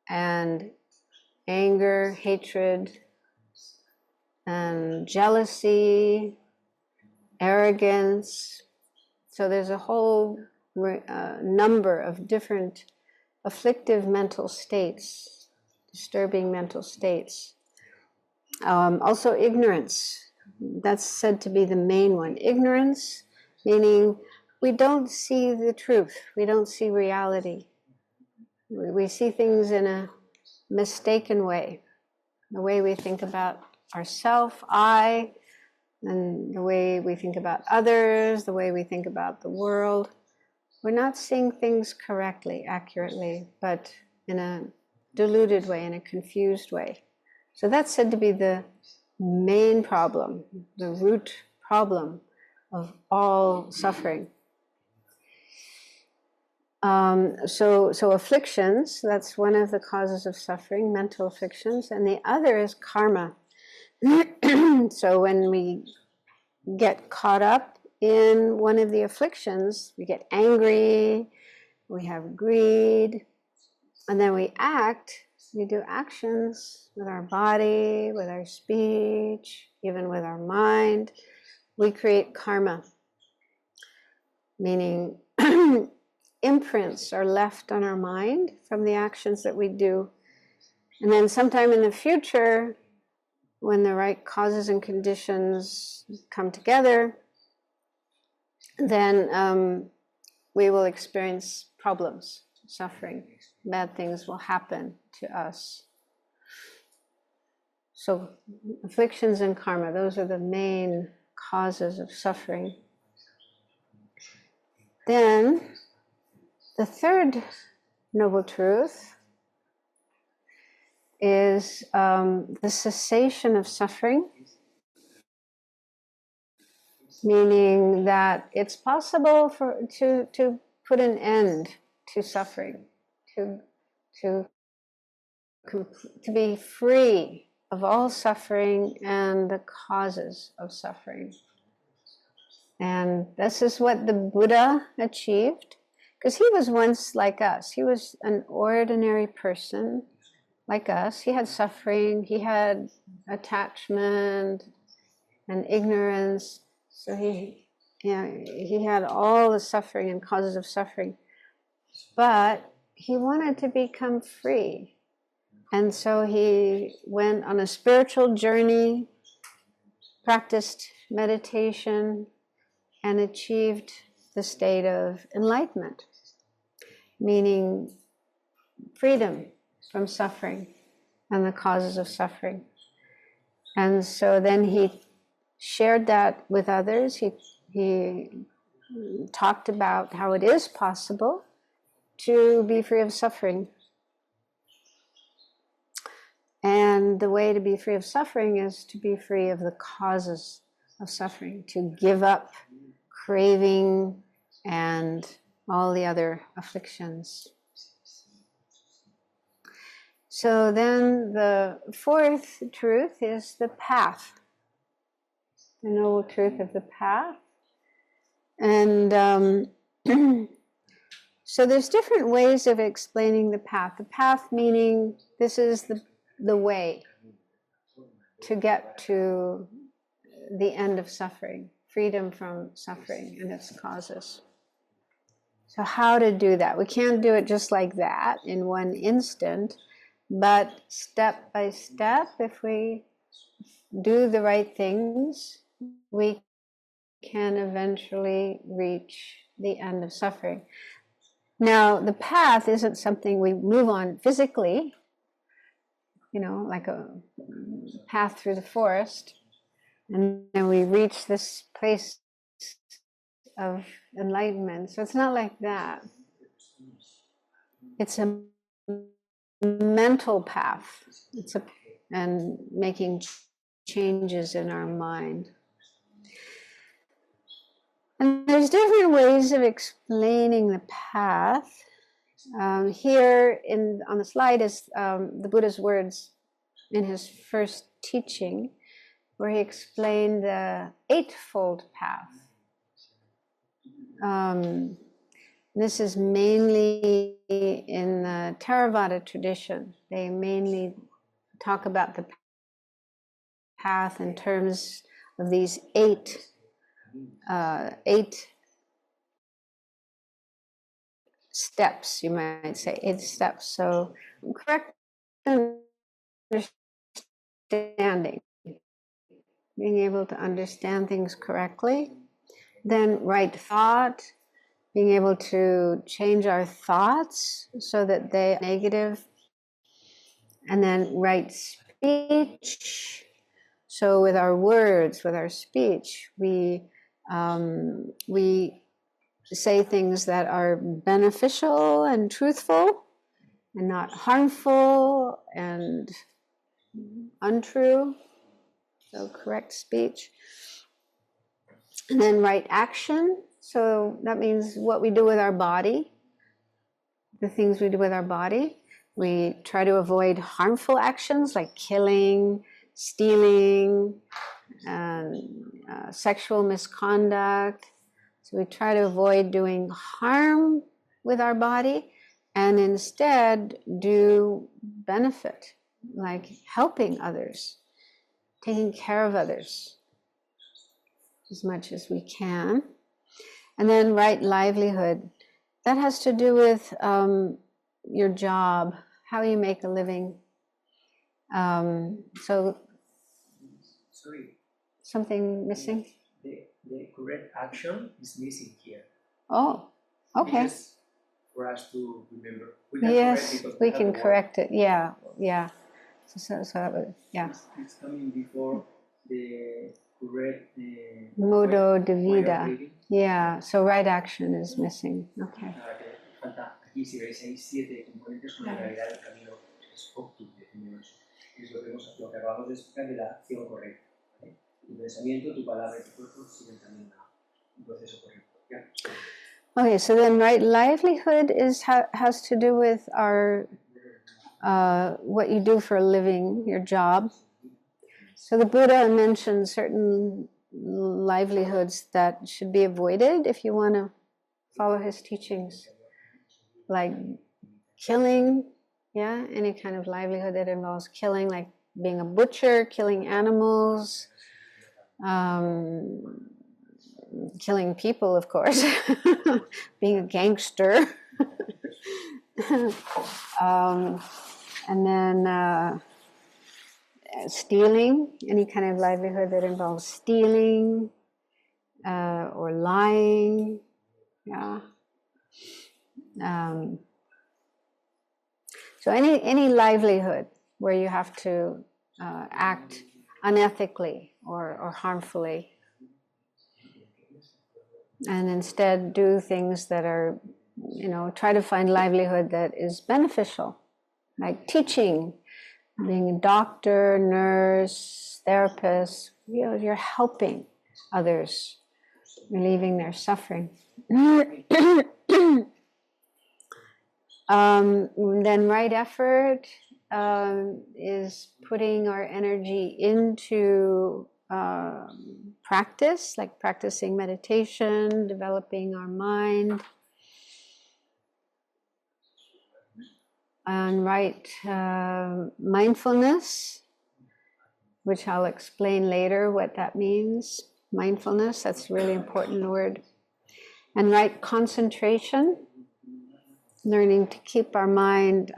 and anger, hatred, and jealousy, arrogance. So there's a whole number of different afflictive mental states, disturbing mental states. Also ignorance, that's said to be the main one. Ignorance, meaning we don't see the truth, we don't see reality. We see things in a mistaken way. The way we think about ourself, I, and the way we think about others, the way we think about the world. We're not seeing things correctly, accurately, but in a diluted way, in a confused way. So that's said to be the main problem, the root problem of all suffering. So afflictions, that's one of the causes of suffering, mental afflictions, and the other is karma. So when we get caught up in one of the afflictions, we get angry, we have greed, and then we do actions with our body, with our speech, even with our mind. We create karma, meaning imprints are left on our mind from the actions that we do. And then sometime in the future, when the right causes and conditions come together, then we will experience problems, suffering. Bad things will happen to us. So afflictions and karma, those are the main causes of suffering. Then the third noble truth is the cessation of suffering, meaning that it's possible to put an end to suffering, to be free of all suffering and the causes of suffering. And this is what the Buddha achieved, because he was once like us. He was an ordinary person like us. He had suffering, he had attachment and ignorance. So he had all the suffering and causes of suffering. But he wanted to become free. And so he went on a spiritual journey, practiced meditation, and achieved the state of enlightenment, meaning freedom from suffering and the causes of suffering. And so then he shared that with others. He talked about how it is possible to be free of suffering. And the way to be free of suffering is to be free of the causes of suffering, to give up craving and all the other afflictions. So then the fourth truth is the path, the noble truth of the path. And so there's different ways of explaining the path. The path meaning this is the way to get to the end of suffering, freedom from suffering and its causes. So how to do that? We can't do it just like that in one instant, but step by step, if we do the right things, we can eventually reach the end of suffering. Now, the path isn't something we move on physically, like a path through the forest, and then we reach this place of enlightenment. So it's not like that. It's a mental path. And making changes in our mind. And there's different ways of explaining the path. Here on the slide is the Buddha's words in his first teaching, where he explained the Eightfold Path. This is mainly in the Theravada tradition. They mainly talk about the path in terms of these eight steps, you might say, 8 steps. So correct understanding, being able to understand things correctly, then right thought, being able to change our thoughts so that they are negative, and then right speech. So with our words, with our speech, we say things that are beneficial and truthful and not harmful and untrue. So correct speech. And then right action. So that means what we do with our body, the things we do with our body. We try to avoid harmful actions like killing, stealing, and sexual misconduct. So we try to avoid doing harm with our body and instead do benefit, like helping others, taking care of others as much as we can. And then right livelihood. That has to do with your job, how you make a living. So, sorry, something missing? The correct action is missing here. Oh, okay. Just for us to remember. Yes, we can correct it. Yeah. So that would, yeah. It's coming before the correct Modo de vida. Yeah, so right action is missing. Okay. Aquí si veis hay 7 componentes con la realidad del camino es óptimo, es lo que acabamos de explicar de la acción correcta. Tu pensamiento, tu palabra y tu cuerpo siguen también un proceso correcto. ¿Ya? Okay, so then right livelihood has to do with our what you do for a living, your job. So the Buddha mentioned certain livelihoods that should be avoided if you want to follow his teachings, like killing, any kind of livelihood that involves killing, like being a butcher, killing animals, killing people, of course, being a gangster, and then stealing, any kind of livelihood that involves stealing or lying, So any livelihood where you have to act unethically or harmfully, and instead do things that are, try to find livelihood that is beneficial, like teaching, being a doctor, nurse, therapist. You're helping others, relieving their suffering. Then right effort is putting our energy into practice, like practicing meditation, developing our mind. And right mindfulness, which I'll explain later what that means. Mindfulness, that's a really important word. And right concentration, learning to keep our mind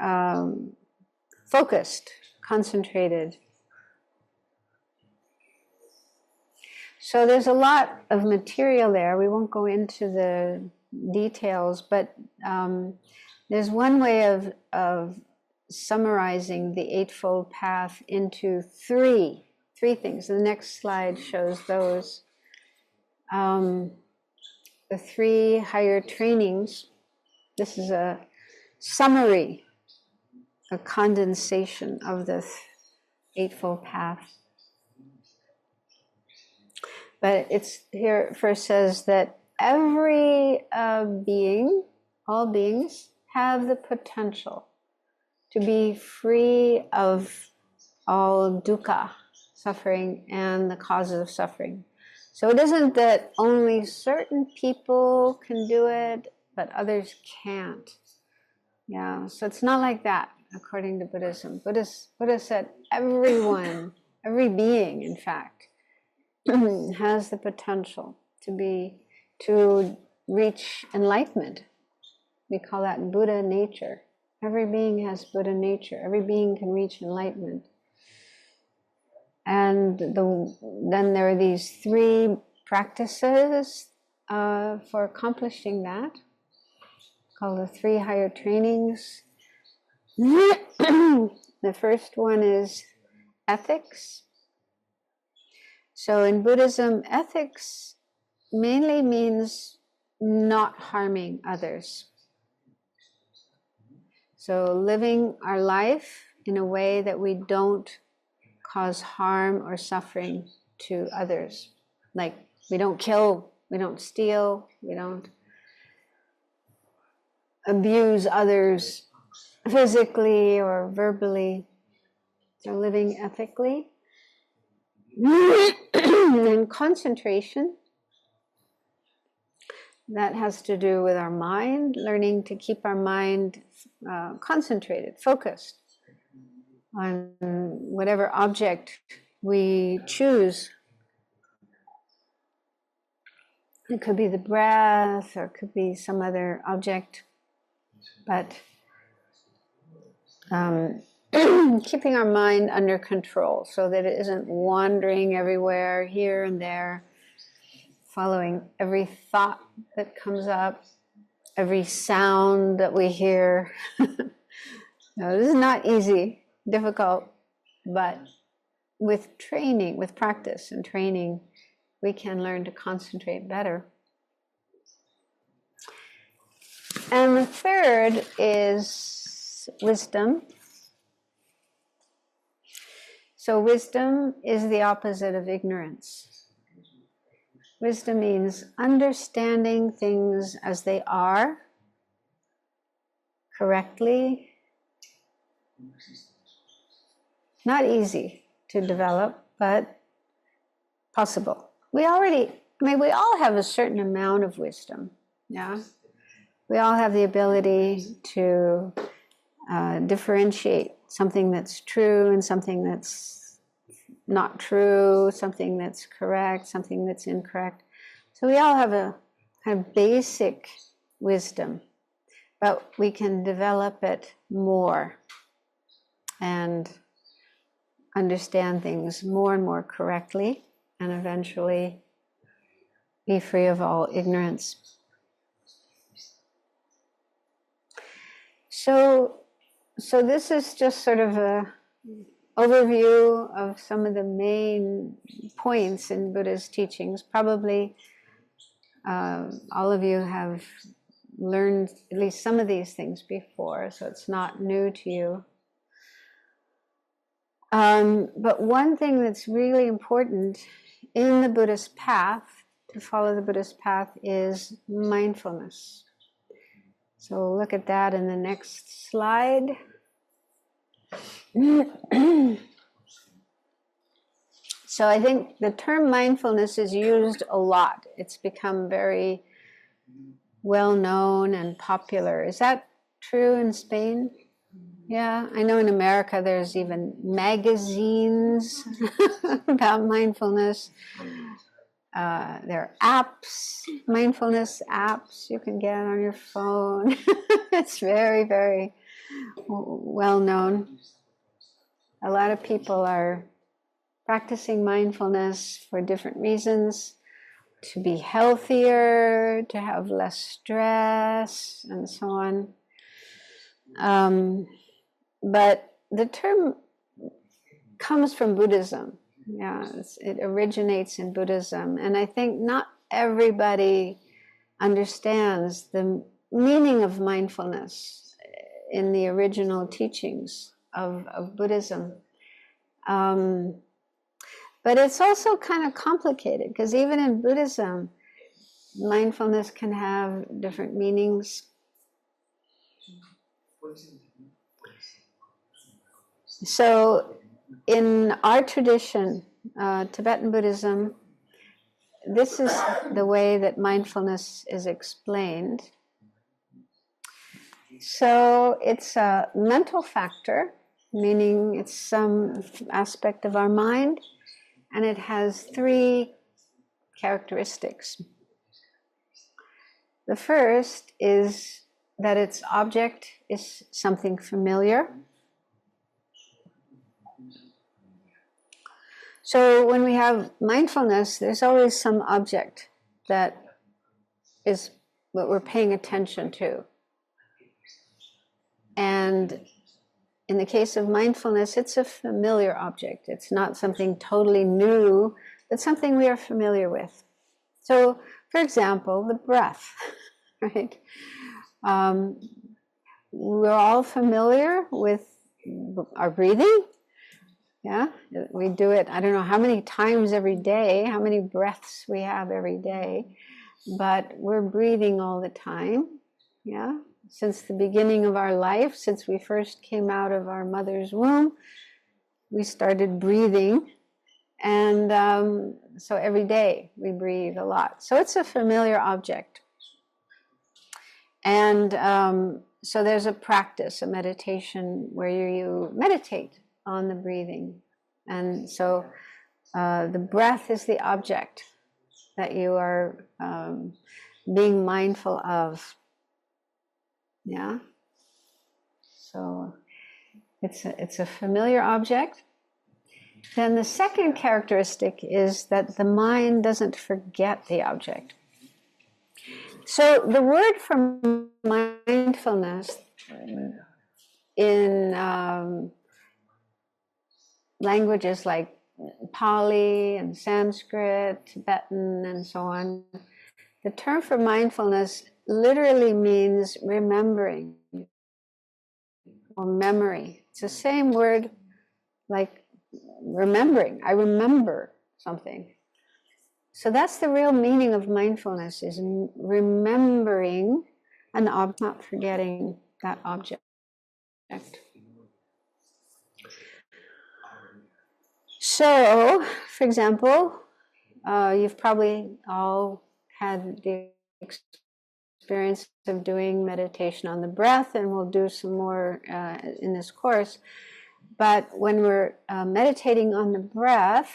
focused, concentrated. So there's a lot of material there. We won't go into the details, but there's one way of summarizing the Eightfold Path into three things. The next slide shows those. The three higher trainings. This is a summary, a condensation of the Eightfold Path. But it's here first says that every being, all beings, have the potential to be free of all dukkha, suffering, and the causes of suffering. So it isn't that only certain people can do it, but others can't. Yeah, so it's not like that, according to Buddhism. Buddha said everyone, every being, in fact, has the potential to reach enlightenment. We call that Buddha nature. Every being has Buddha nature. Every being can reach enlightenment. And then there are these three practices for accomplishing that, called the three higher trainings. The first one is ethics. So in Buddhism, ethics mainly means not harming others. So living our life in a way that we don't cause harm or suffering to others. Like we don't kill, we don't steal, we don't abuse others physically or verbally. So living ethically. And concentration, that has to do with our mind, learning to keep our mind concentrated, focused on whatever object we choose. It could be the breath, or it could be some other object, but keeping our mind under control so that it isn't wandering everywhere, here and there, following every thought that comes up, every sound that we hear. No, this is not easy, difficult, but with training, with practice and training, we can learn to concentrate better. And the third is wisdom. So wisdom is the opposite of ignorance. Wisdom means understanding things as they are correctly. Not easy to develop, but possible. We all have a certain amount of wisdom, yeah? We all have the ability to differentiate something that's true and something that's not true, something that's correct, something that's incorrect. So we all have a kind of basic wisdom, but we can develop it more and understand things more and more correctly, and eventually be free of all ignorance. So So this is just sort of a overview of some of the main points in Buddha's teachings. Probably all of you have learned at least some of these things before, so it's not new to you. But one thing that's really important in the Buddhist path, to follow the Buddhist path, is mindfulness. So look at that in the next slide. So I think the term mindfulness is used a lot. It's become very well known and popular. Is that true in Spain? Yeah, I know in America there's even magazines about mindfulness. There are apps, mindfulness apps you can get on your phone. It's very, very well known. A lot of people are practicing mindfulness for different reasons, to be healthier, to have less stress, and so on. But the term comes from Buddhism. Yeah, it originates in Buddhism. And I think not everybody understands the meaning of mindfulness in the original teachings of Buddhism. But it's also kind of complicated, because even in Buddhism, mindfulness can have different meanings. So in our tradition, Tibetan Buddhism, this is the way that mindfulness is explained. So it's a mental factor, meaning it's some aspect of our mind, and it has three characteristics. The first is that its object is something familiar. So when we have mindfulness, there's always some object that is what we're paying attention to. And in the case of mindfulness, it's a familiar object. It's not something totally new, but something we are familiar with. So, for example, the breath, right? We're all familiar with our breathing. Yeah, we do it, I don't know how many times every day, how many breaths we have every day, but we're breathing all the time. Yeah, since the beginning of our life, since we first came out of our mother's womb, we started breathing. And so every day we breathe a lot. So it's a familiar object. And so there's a practice, a meditation, where you meditate on the breathing. And so the breath is the object that you are being mindful of. Yeah? So it's a familiar object. Then the second characteristic is that the mind doesn't forget the object. So the word for mindfulness in languages like Pali and Sanskrit, Tibetan, and so on, the term for mindfulness literally means remembering or memory. It's the same word like remembering. I remember something. So that's the real meaning of mindfulness, is remembering an object, not forgetting that object. So, for example, you've probably all had the experience of doing meditation on the breath, and we'll do some more in this course. But when we're meditating on the breath,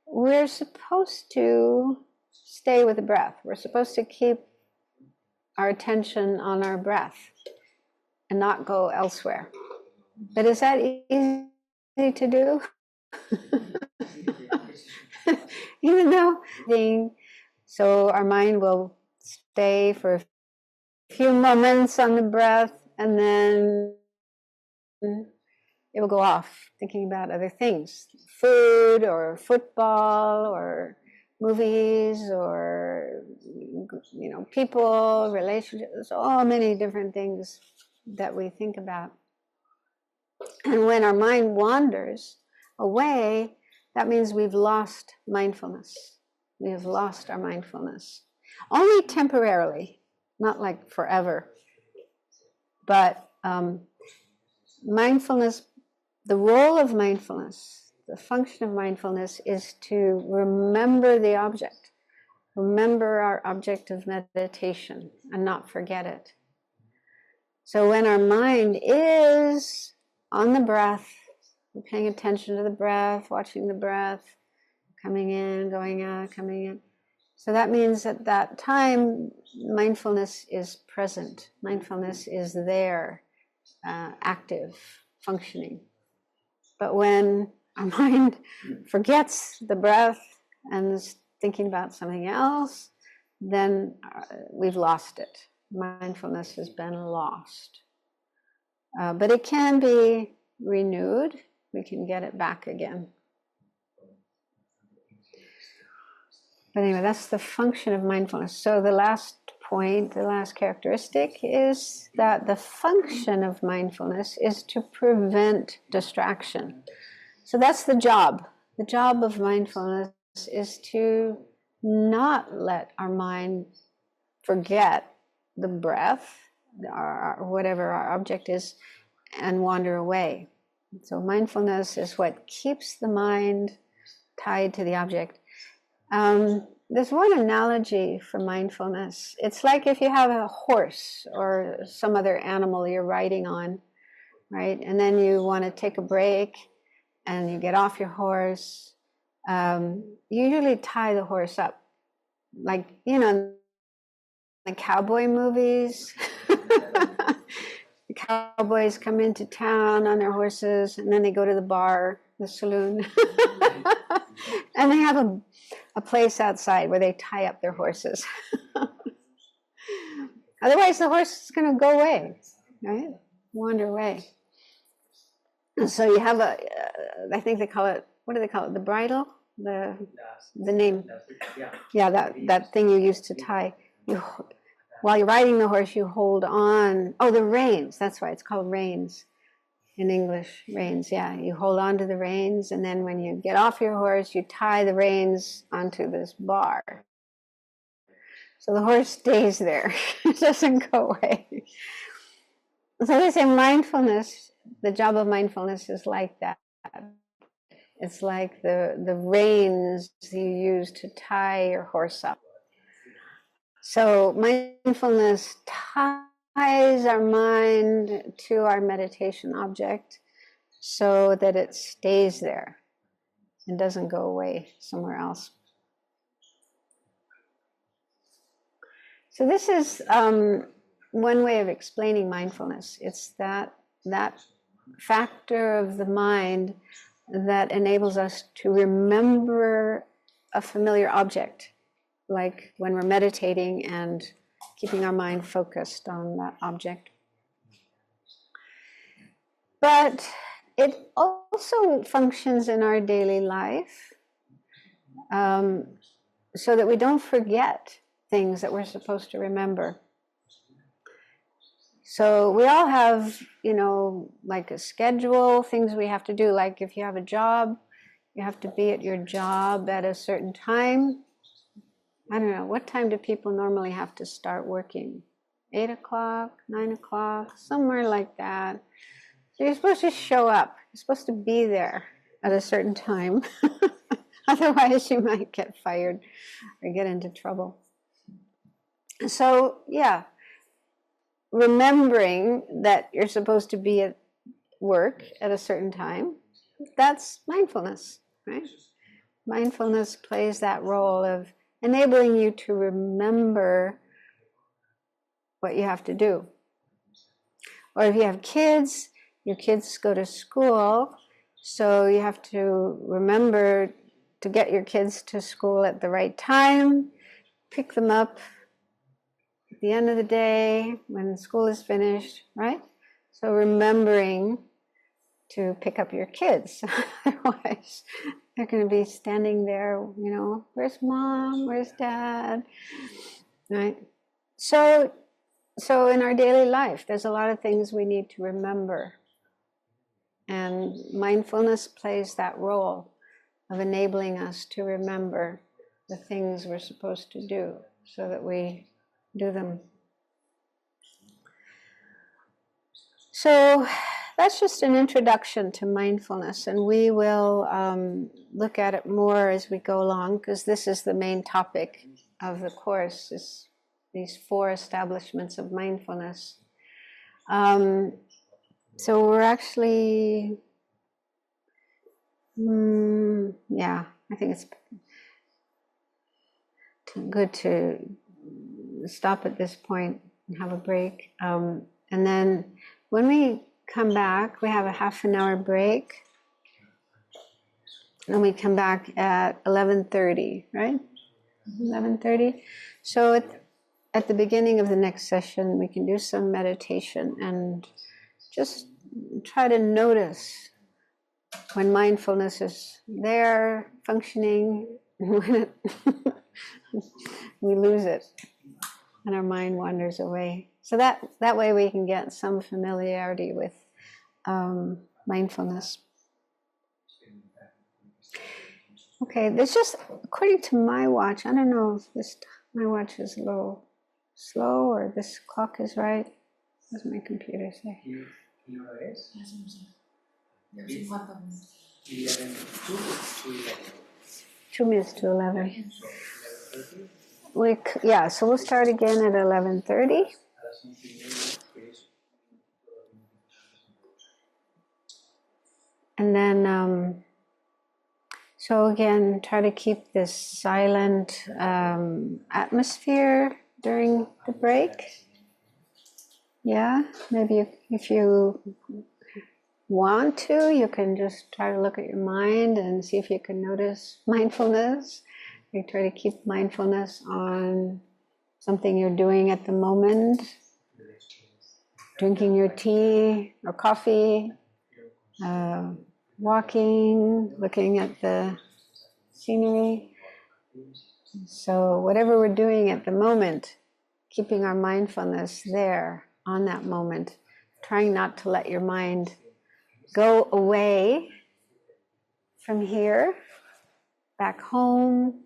we're supposed to stay with the breath. We're supposed to keep our attention on our breath and not go elsewhere. But is that easy to do? Even though, so our mind will stay for a few moments on the breath and then it will go off thinking about other things, food or football or movies or, you know, people, relationships, all many different things that we think about. And when our mind wanders away, that means we've lost mindfulness. We have lost our mindfulness. Only temporarily, not like forever. But mindfulness, the role of mindfulness, the function of mindfulness is to remember the object. Remember our object of meditation and not forget it. So when our mind is on the breath, we're paying attention to the breath, watching the breath, coming in, going out, coming in. So that means at that time, mindfulness is present. Mindfulness is there, active, functioning. But when our mind forgets the breath and is thinking about something else, then we've lost it. Mindfulness has been lost. But it can be renewed. We can get it back again. But anyway, that's the function of mindfulness. So the last point, the last characteristic is that the function of mindfulness is to prevent distraction. So that's the job. The job of mindfulness is to not let our mind forget the breath, or whatever our object is, and wander away. So mindfulness is what keeps the mind tied to the object. There's one analogy for mindfulness. It's like if you have a horse or some other animal you're riding on, right? And then you want to take a break and you get off your horse. You usually tie the horse up. Like, you know, the cowboy movies. The cowboys come into town on their horses and then they go to the bar, the saloon. And they have a place outside where they tie up their horses. Otherwise, the horse is going to go away, right? Wander away. And so you have I think they call it, what do they call it? The bridle? The name. Yeah, that thing you use to tie. While you're riding the horse, you hold on. Oh, the reins. That's why it's called reins. In English, reins, yeah. You hold on to the reins, and then when you get off your horse, you tie the reins onto this bar. So the horse stays there. It doesn't go away. So they say mindfulness, the job of mindfulness is like that. It's like the reins you use to tie your horse up. So mindfulness ties our mind to our meditation object so that it stays there and doesn't go away somewhere else. So this is one way of explaining mindfulness. It's that factor of the mind that enables us to remember a familiar object, like when we're meditating and keeping our mind focused on that object. But it also functions in our daily life so that we don't forget things that we're supposed to remember. So we all have, you know, like a schedule, things we have to do. Like if you have a job, you have to be at your job at a certain time. I don't know, what time do people normally have to start working? 8 o'clock, 9 o'clock, somewhere like that. So you're supposed to show up. You're supposed to be there at a certain time. Otherwise you might get fired or get into trouble. So, yeah, remembering that you're supposed to be at work at a certain time, that's mindfulness, right? Mindfulness plays that role of enabling you to remember what you have to do. Or if you have kids, your kids go to school, so you have to remember to get your kids to school at the right time, pick them up at the end of the day when school is finished, right? So remembering to pick up your kids. Otherwise, they're going to be standing there, you know, where's mom? Where's dad? Right? So in our daily life, there's a lot of things we need to remember. And mindfulness plays that role of enabling us to remember the things we're supposed to do so that we do them. So that's just an introduction to mindfulness, and we will look at it more as we go along, because this is the main topic of the course, is these 4 establishments of mindfulness. So we're actually, yeah, I think it's good to stop at this point and have a break. And then when we come back, we have a half an hour break. And we come back at 11:30, right? 11:30. So at the beginning of the next session, we can do some meditation and just try to notice when mindfulness is there, functioning, and when we lose it and our mind wanders away. So that way we can get some familiarity with mindfulness. Okay, there's just, according to my watch, I don't know if my watch is a little slow or this clock is right. What does my computer say? 2 minutes to 11. So we'll start again at 11:30. And then, so again, try to keep this silent atmosphere during the break. Yeah, maybe if you want to, you can just try to look at your mind and see if you can notice mindfulness. You try to keep mindfulness on something you're doing at the moment, drinking your tea or coffee, walking, looking at the scenery. So whatever we're doing at the moment, keeping our mindfulness there on that moment, trying not to let your mind go away from here, back home,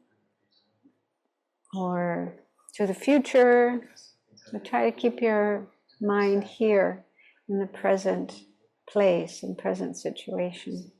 or to the future. So try to keep your mind here in the present place and present situation.